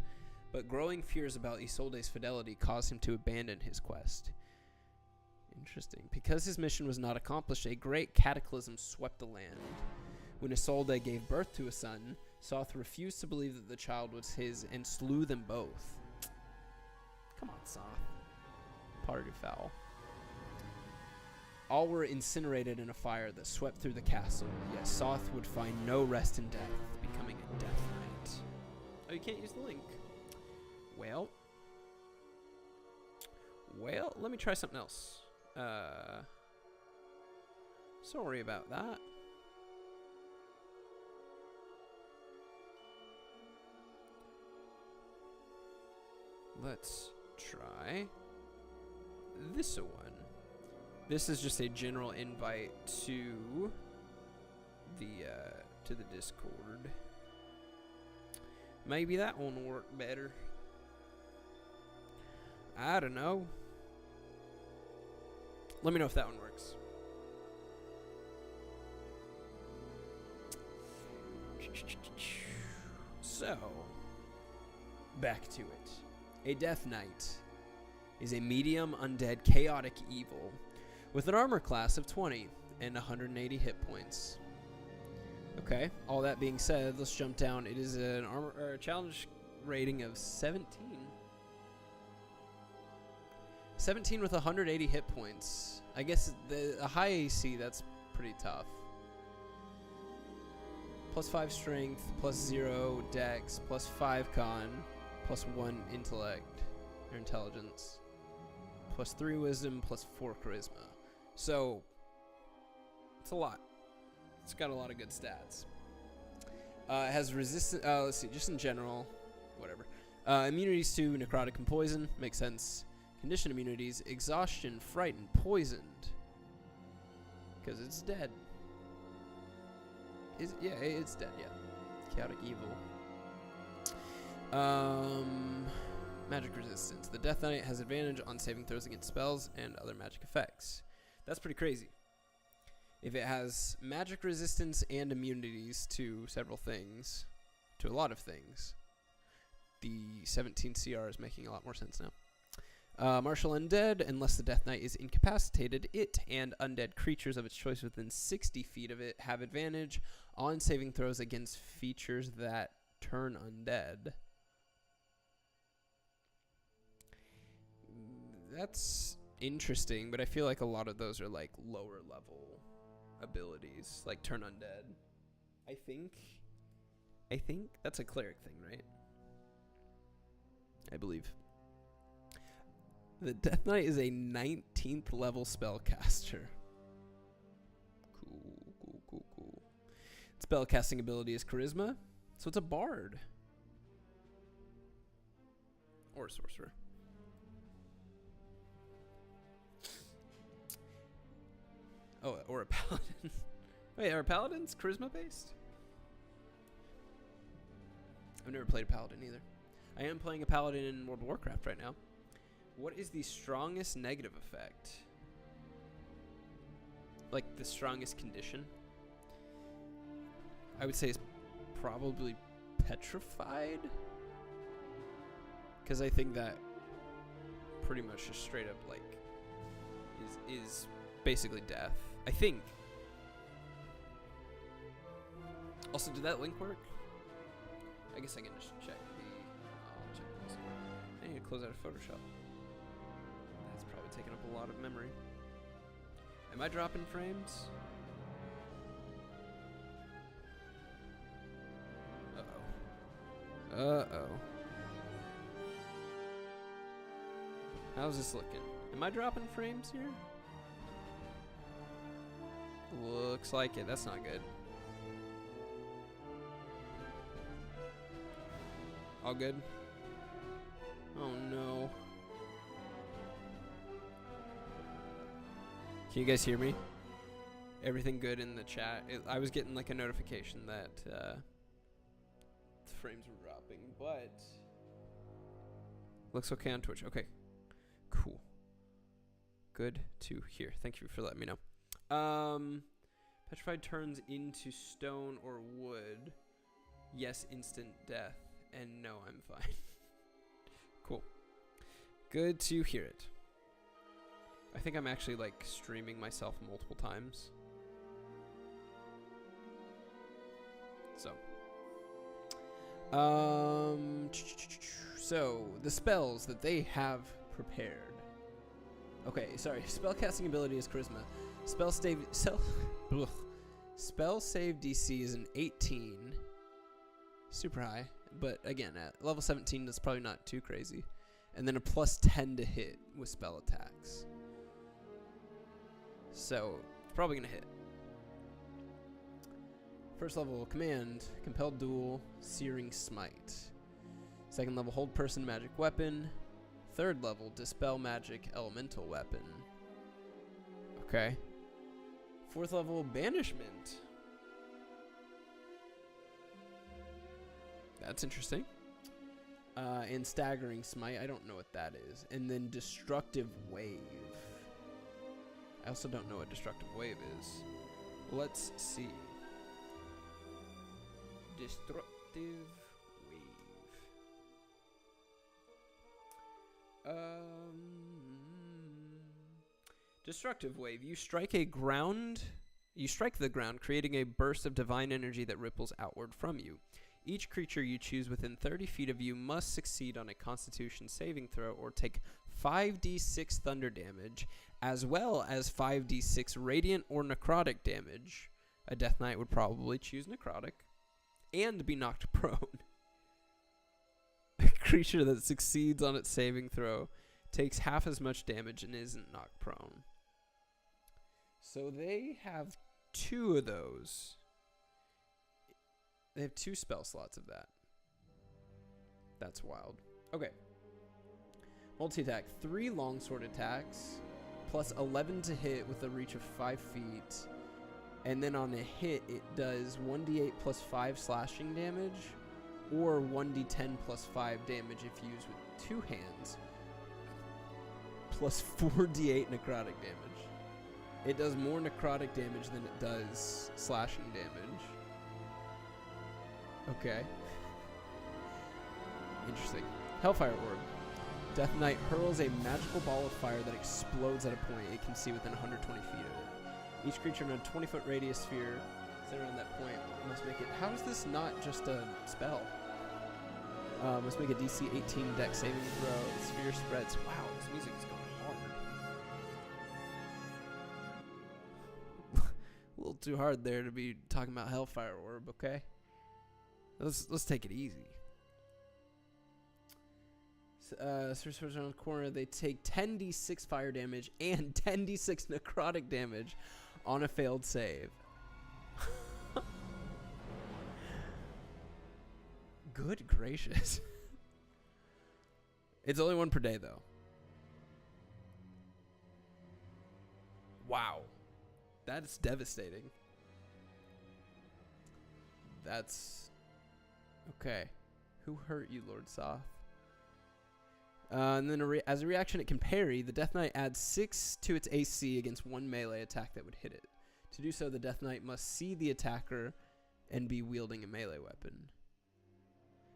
But growing fears about Isolde's fidelity caused him to abandon his quest. Interesting. Because his mission was not accomplished, a great cataclysm swept the land. When Isolde gave birth to a son, Soth refused to believe that the child was his and slew them both. Come on, Soth. Party foul. All were incinerated in a fire that swept through the castle, yet Soth would find no rest in death, becoming a Death Knight. Oh, you can't use the link. Well, let me try something else. Sorry about that. Let's try this one. This is just a general invite to the Discord. Maybe that one will work better. I don't know. Let me know if that one works. So, back to it. A Death Knight is a medium undead chaotic evil with an armor class of 20 and 180 hit points. Okay, all that being said, let's jump down. It is an armor or a challenge rating of 17. 17 with 180 hit points. I guess a high AC, that's pretty tough. Plus 5 strength, plus 0 dex, plus 5 con, plus 1 intellect or intelligence, plus 3 wisdom, plus 4 charisma. So it's a lot. It's got a lot of good stats. It has resistance. Let's see, just in general, whatever. Immunities to necrotic and poison, makes sense. Condition immunities: exhaustion, frightened, poisoned, because it's dead. yeah, it's dead. Yeah, chaotic evil. Magic resistance. The Death Knight has advantage on saving throws against spells and other magic effects. That's pretty crazy. If it has magic resistance and immunities to several things, to a lot of things, the 17 CR is making a lot more sense now. Martial Undead, unless the Death Knight is incapacitated, it and undead creatures of its choice within 60 feet of it have advantage on saving throws against features that turn undead. That's interesting, but I feel like a lot of those are like lower level abilities, like turn undead. I think that's a cleric thing, right? I believe. The Death Knight is a 19th level spellcaster. Cool. Spellcasting ability is charisma, so it's a bard. Or a sorcerer. Oh, or a paladin. Wait, are paladins charisma based? I've never played a paladin either. I am playing a paladin in World of Warcraft right now. What is the strongest negative effect? Like the strongest condition? I would say it's probably petrified. Because I think that pretty much just straight up like is basically death. I think. Also, did that link work? I guess I can just check the. I'll check this. I need to close out of Photoshop. That's probably taking up a lot of memory. Am I dropping frames? Uh-oh. How's this looking? Am I dropping frames here? Looks like it. That's not good. All good? Oh no. Can you guys hear me? Everything good in the chat? I was getting like a notification that the frames were dropping, but looks okay on Twitch. Okay, cool. Good to hear. Thank you for letting me know. Petrified turns into stone or wood. Yes, instant death. And no, I'm fine. Cool. Good to hear it. I think I'm actually like streaming myself multiple times. So. So the spells that they have prepared. Okay, sorry. Spellcasting ability is charisma. Spell save DC is an 18. Super high. But again, at level 17, that's probably not too crazy. And then a plus 10 to hit with spell attacks. So, it's probably going to hit. First level command, Compelled Duel, Searing Smite. Second level, Hold Person Magic Weapon. Third level, Dispel Magic Elemental Weapon. Okay. Fourth level, Banishment. That's interesting. And Staggering Smite, I don't know what that is. And then Destructive Wave. I also don't know what Destructive Wave is. Let's see. Destructive Wave. Destructive Wave. You strike the ground, creating a burst of divine energy that ripples outward from you. Each creature you choose within 30 feet of you must succeed on a Constitution saving throw or take 5d6 thunder damage, as well as 5d6 radiant or necrotic damage. A Death Knight would probably choose necrotic, and be knocked prone. A creature that succeeds on its saving throw takes half as much damage and isn't knocked prone. So they have 2 of those. They have 2 spell slots of that. That's wild. Okay. Multi-attack. 3 longsword attacks. Plus 11 to hit with a reach of 5 feet. And then on a hit, it does 1d8 plus 5 slashing damage, or 1d10 plus 5 damage if used with 2 hands, plus 4d8 necrotic damage. It does more necrotic damage than it does slashing damage. Okay. Interesting. Hellfire Orb. Death Knight hurls a magical ball of fire that explodes at a point it can see within 120 feet of it. Each creature in a 20-foot radius sphere centered on that point must make it... How is this not just a spell? Must make a DC 18 dex saving throw. The sphere spreads. Wow, this music is going hard. A little too hard there to be talking about Hellfire Orb, okay? Let's take it easy. Sorcerers on the corner, they take 10d6 fire damage and 10d6 necrotic damage on a failed save. Good gracious. It's only one per day, though. Wow. That's devastating. That's... Okay. Who hurt you, Lord Soth? And then as a reaction, it can parry. The Death Knight adds 6 to its AC against one melee attack that would hit it. To do so, the Death Knight must see the attacker and be wielding a melee weapon.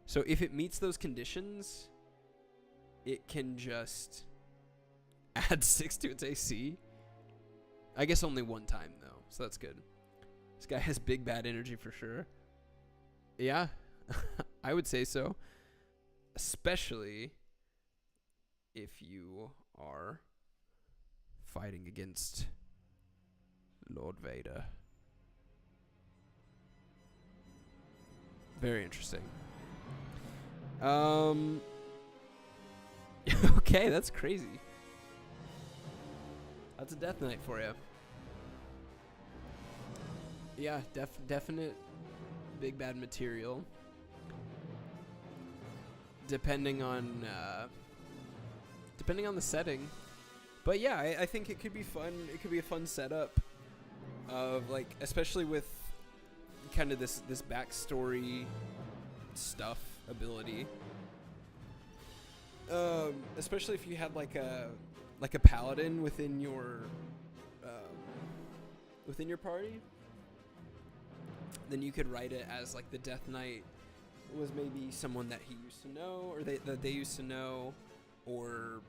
So if it meets those conditions, it can just add 6 to its AC. I guess only one time, though, so that's good. This guy has big bad energy for sure. Yeah, I would say so. Especially if you are fighting against Lord Vader. Very interesting. Okay, that's crazy. That's a Death Knight for you. Yeah, definite big bad material. Depending on the setting. But yeah, I think it could be fun. It could be a fun setup of, like, especially with kind of this backstory stuff ability. Especially if you had like a paladin within your party, then you could write it as like the Death Knight was maybe someone that he used to know, or that they used to know, or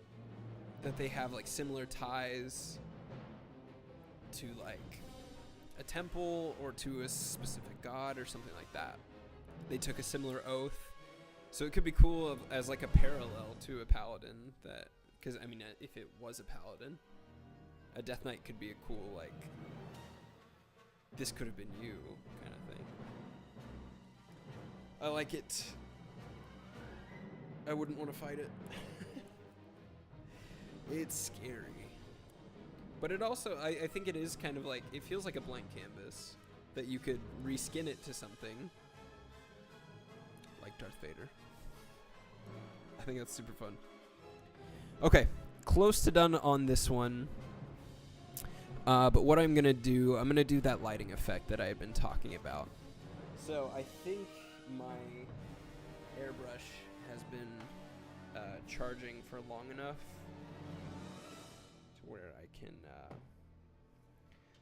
that they have like similar ties to like a temple or to a specific god or something like that. They took a similar oath. So it could be cool as like a parallel to a paladin, that, because I mean, if it was a paladin, a Death Knight could be a cool, like, this could have been you kind of thing. I like it. I wouldn't want to fight it. It's scary. But it also, I think it is kind of like, it feels like a blank canvas that you could reskin it to something like Darth Vader. I think that's super fun. Okay, close to done on this one. But what I'm going to do that lighting effect that I've been talking about. So I think my airbrush has been charging for long enough to where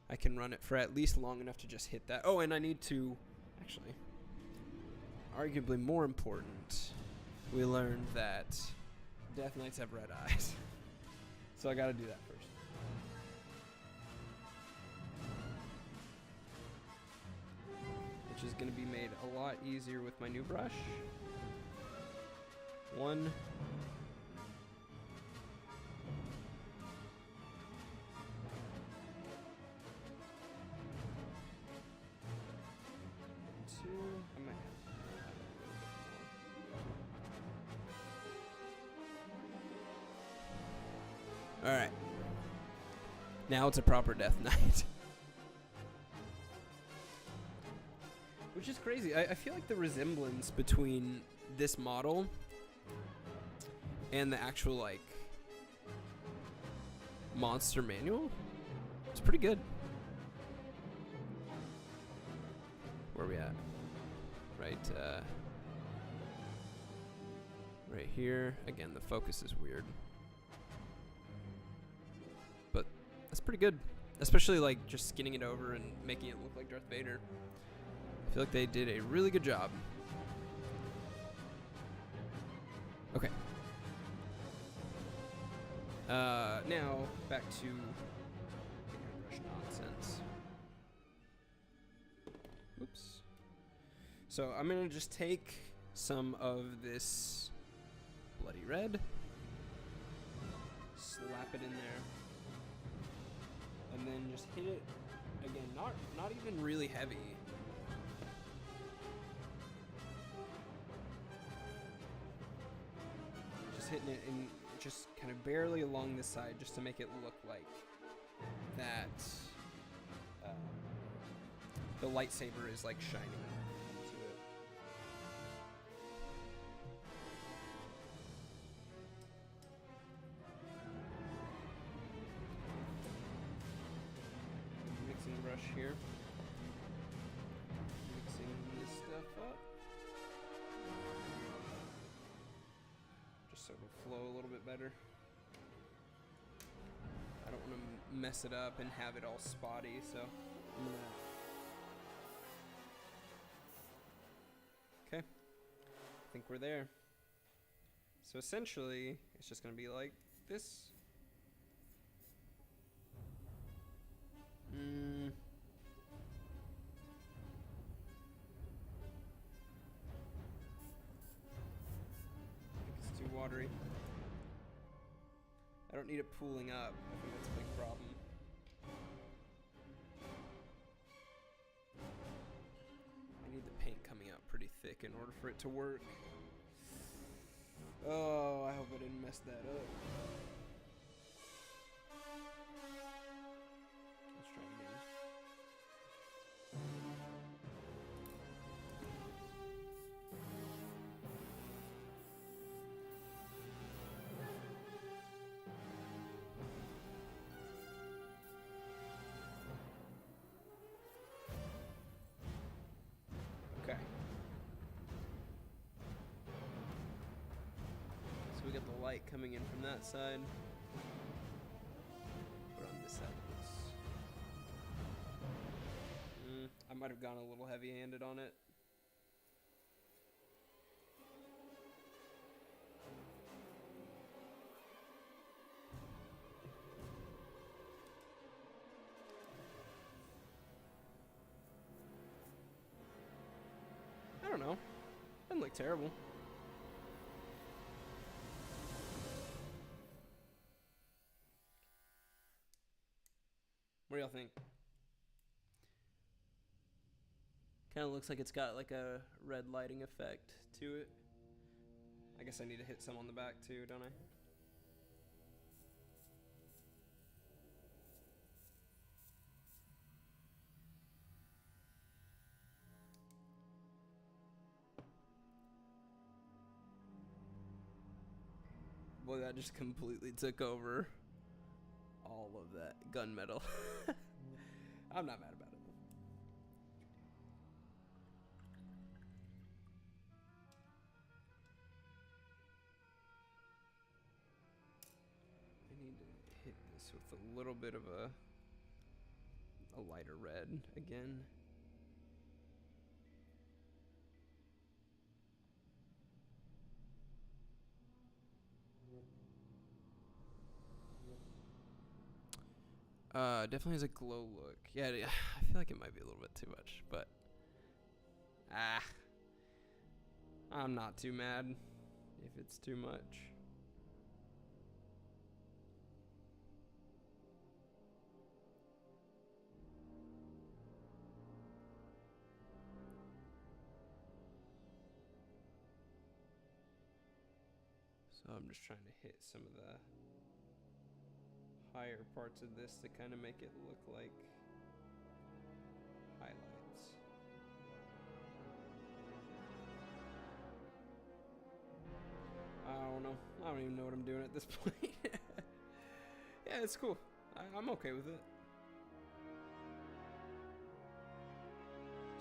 I can run it for at least long enough to just hit that. Oh, and I need to, actually, arguably more important, we learned that Death Knights have red eyes. So I gotta do that first. Which is gonna be made a lot easier with my new brush. 1. 2. I might have. Alright. Now it's a proper Death Knight. Which is crazy. I feel like the resemblance between this model and the actual, like, monster manual is pretty good. Where are we at? Right, right here. Again, the focus is weird. But that's pretty good. Especially like just skinning it over and making it look like Darth Vader. I feel like they did a really good job. Okay. Now back to airbrush nonsense. Oops. So I'm gonna just take some of this bloody red, slap it in there, and then just hit it again. Not even really heavy. Just hitting it in just kind of barely along this side, just to make it look like that the lightsaber is like shining into it. Mixing brush here. Mixing this stuff up. Just so it'll flow a little bit better. I don't want to mess it up and have it all spotty, so I'm gonna... Okay, I think we're there. So essentially, it's just gonna be like this. I think it's too watery. I don't need it pooling up. I think that's a big problem. I need the paint coming out pretty thick in order for it to work. Oh, I hope I didn't mess that up. Let's try it again. Okay. So we got the light coming in from that side. But on this side of this. I might have gone a little heavy-handed on it. I don't know. Doesn't look terrible. What do y'all think? Kind of looks like it's got like a red lighting effect to it. I guess I need to hit some on the back too, don't I? Boy, that just completely took over all of that gunmetal. I'm not mad about it. I need to hit this with a little bit of a lighter red again. Definitely has a glow look. Yeah, I feel like it might be a little bit too much, but I'm not too mad if it's too much. So I'm just trying to hit some of the higher parts of this to kind of make it look like highlights. I don't know. I don't even know what I'm doing at this point. Yeah, it's cool. I'm okay with it.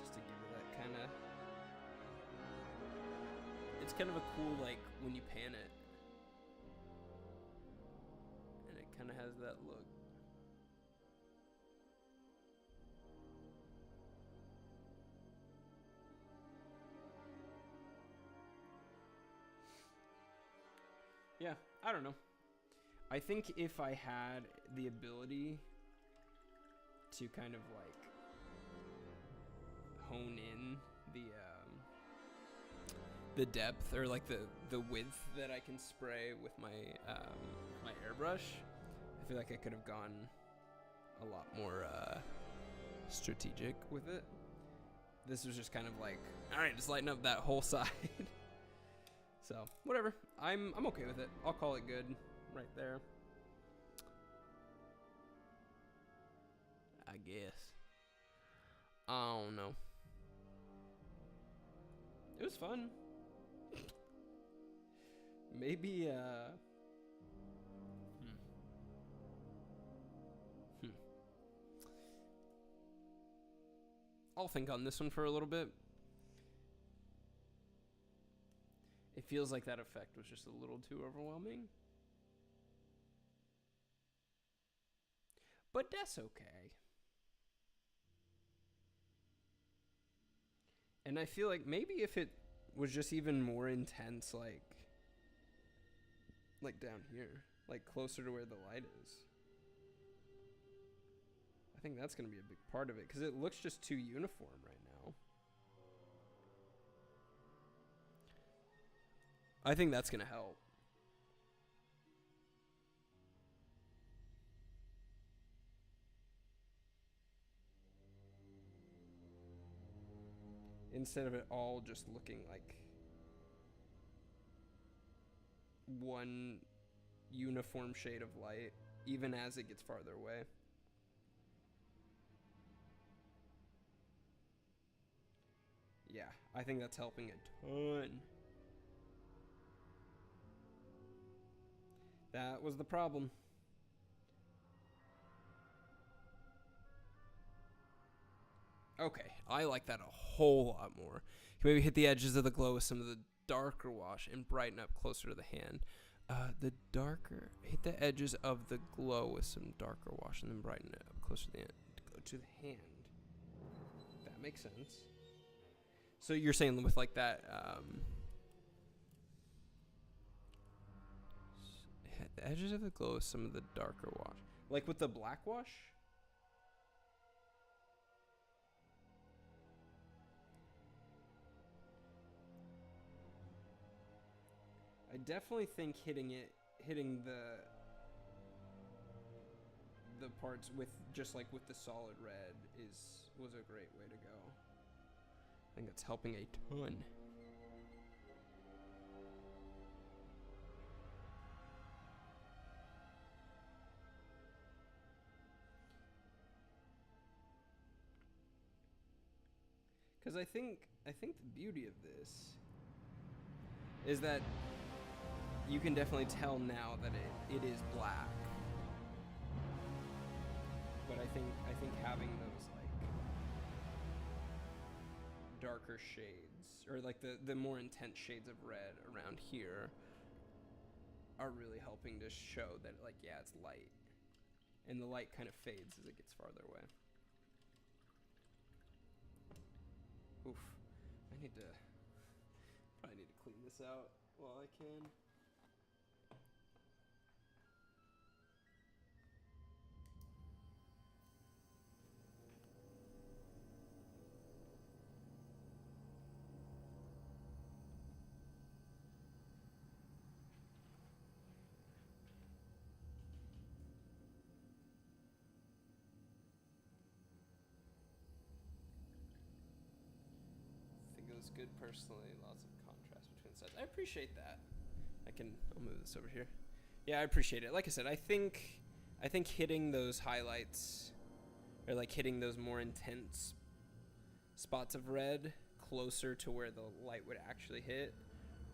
Just to give it that kind of a cool, like, when you pan it. And it kind of has that look. Yeah, I don't know. I think if I had the ability to kind of like hone in the depth or like the width that I can spray with my my airbrush, I feel like I could have gone a lot more strategic with it. This was just kind of like, all right, just lighten up that whole side. So whatever, I'm okay with it. I'll call it good right there, I guess. I don't know. It was fun. Maybe I'll think on this one for a little bit. It feels like that effect was just a little too overwhelming. But that's okay. And I feel like maybe if it was just even more intense, like down here, like closer to where the light is. I think that's going to be a big part of it, because it looks just too uniform right now. I think that's going to help. Instead of it all just looking like one uniform shade of light, even as it gets farther away. Yeah, I think that's helping a ton. That was the problem. Okay, I like that a whole lot more. You can maybe hit the edges of the glow with some of the darker wash and brighten up closer to the hand. Hit the edges of the glow with some darker wash and then brighten it up closer to the end. Go to the hand. That makes sense. So you're saying with like that, hit the edges of the glow with some of the darker wash. Like with the black wash? I definitely think hitting the parts with just like with the solid red was a great way to go. I think it's helping a ton. Because I think the beauty of this is that you can definitely tell now that it is black. But I think having those like darker shades, or like the more intense shades of red around here, are really helping to show that like, yeah, it's light. And the light kind of fades as it gets farther away. Oof. Probably need to clean this out while I can. Good personally, lots of contrast between sides. I appreciate that. I'll move this over here. Yeah, I appreciate it. Like I said, I think hitting those highlights, or like hitting those more intense spots of red closer to where the light would actually hit,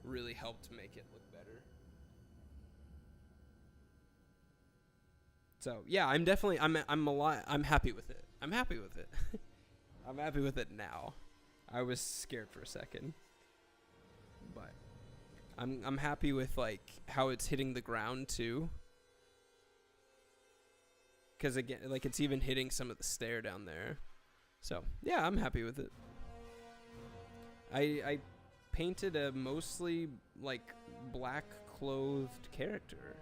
really helped make it look better. So yeah, I'm happy with it. I'm happy with it. I'm happy with it now. I was scared for a second, but I'm happy with like how it's hitting the ground too. Because again, like it's even hitting some of the stair down there. So yeah, I'm happy with it. I painted a mostly like black clothed character.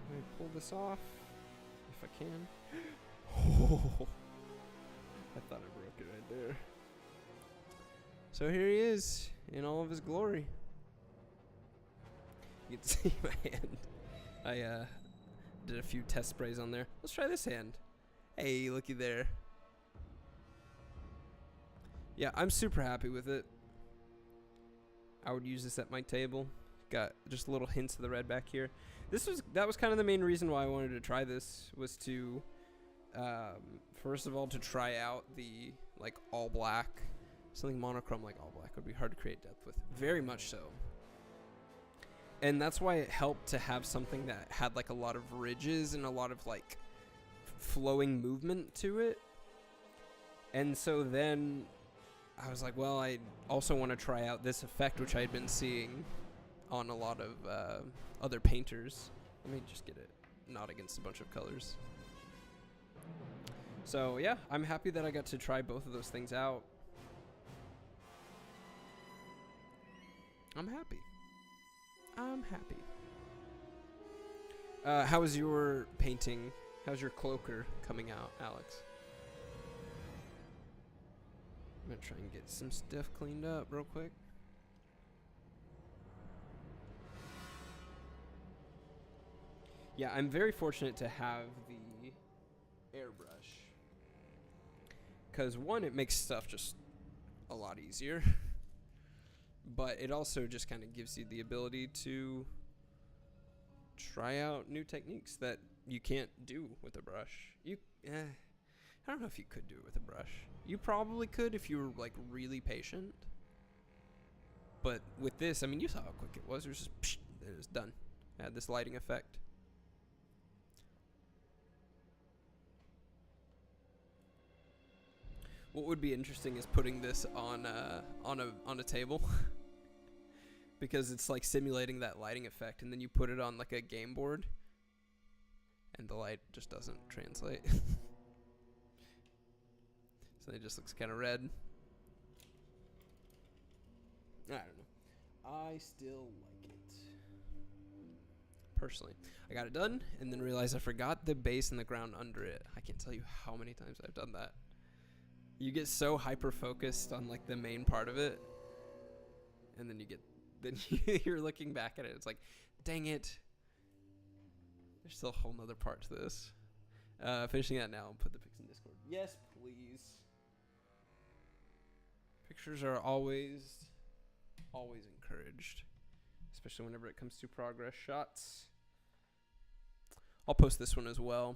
Let me pull this off if I can. Oh, I thought I broke it right there. So here he is in all of his glory. You can see my hand. I did a few test sprays on there. Let's try this hand. Hey, looky there. Yeah, I'm super happy with it. I would use this at my table. Got just little hints of the red back here. That was kind of the main reason why I wanted to try this, was to first of all to try out the like all black. Something monochrome like all black would be hard to create depth with. Very much so. And that's why it helped to have something that had like a lot of ridges and a lot of like flowing movement to it. And so then I was like, well, I also want to try out this effect, which I had been seeing on a lot of other painters. Let me just get it not against a bunch of colors. So yeah, I'm happy that I got to try both of those things out. I'm happy. How is your painting? How's your cloaker coming out, Alex? I'm gonna try and get some stuff cleaned up real quick. Yeah, I'm very fortunate to have the airbrush. Because one, it makes stuff just a lot easier. But it also just kind of gives you the ability to try out new techniques that you can't do with a brush. I don't know if you could do it with a brush. You probably could if you were like really patient. But with this, I mean, you saw how quick it was. It was just, psh, it was done. It had this lighting effect. What would be interesting is putting this on a table. Because it's like simulating that lighting effect, and then you put it on like a game board and the light just doesn't translate. So it just looks kind of red. I don't know. I still like it. Personally. I got it done and then realized I forgot the base and the ground under it. I can't tell you how many times I've done that. You get so hyper focused on like the main part of it, and then you're looking back at it. It's like, dang it. There's still a whole nother part to this. Finishing that now and put the pics in Discord. Yes, please. Pictures are always encouraged, especially whenever it comes to progress shots. I'll post this one as well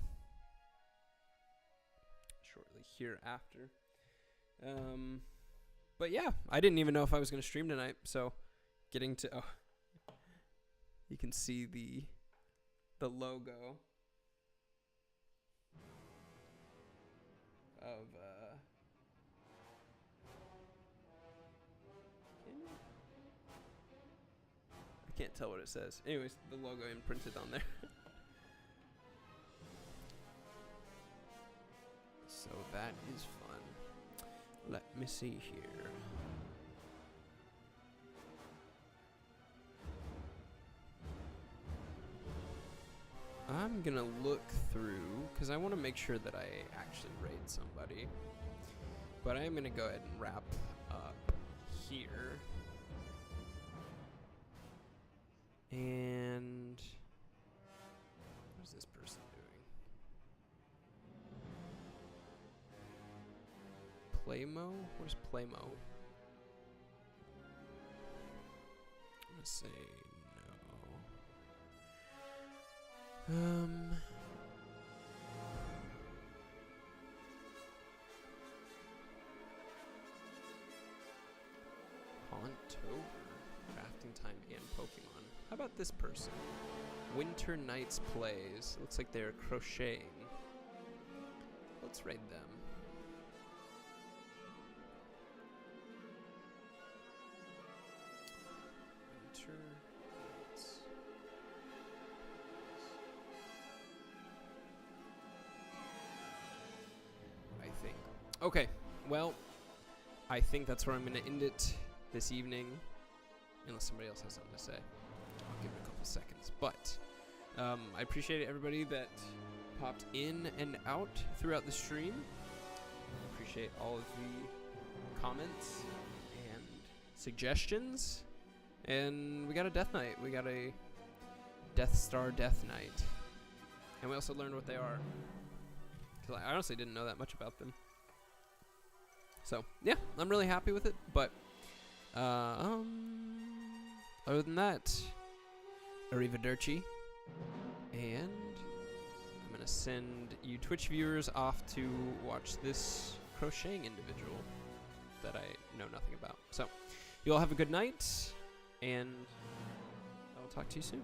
shortly hereafter. But yeah, I didn't even know if I was going to stream tonight, so getting to you can see the logo of I can't tell what it says. Anyways, the logo imprinted on there. So that is fun. Let me see here. I'm gonna look through because I want to make sure that I actually raid somebody. But I am gonna go ahead and wrap up here. And what is this person doing? Playmo? What is Playmo? I'm gonna say no. Hauntober, crafting time and Pokemon. How about this person? Winter Nights Plays. Looks like they're crocheting. Let's raid them. Winter Nights. I think. Okay, well, I think that's where I'm going to end it this evening. Unless somebody else has something to say. I'll give it a couple seconds. But I appreciate everybody that popped in and out throughout the stream. Appreciate all of the comments and suggestions. And we got a Death Knight. We got a Death Star Death Knight. And we also learned what they are. 'Cause I honestly didn't know that much about them. So, yeah, I'm really happy with it. But, other than that, arrivederci. And I'm going to send you Twitch viewers off to watch this crocheting individual that I know nothing about. So, you all have a good night, and I will talk to you soon.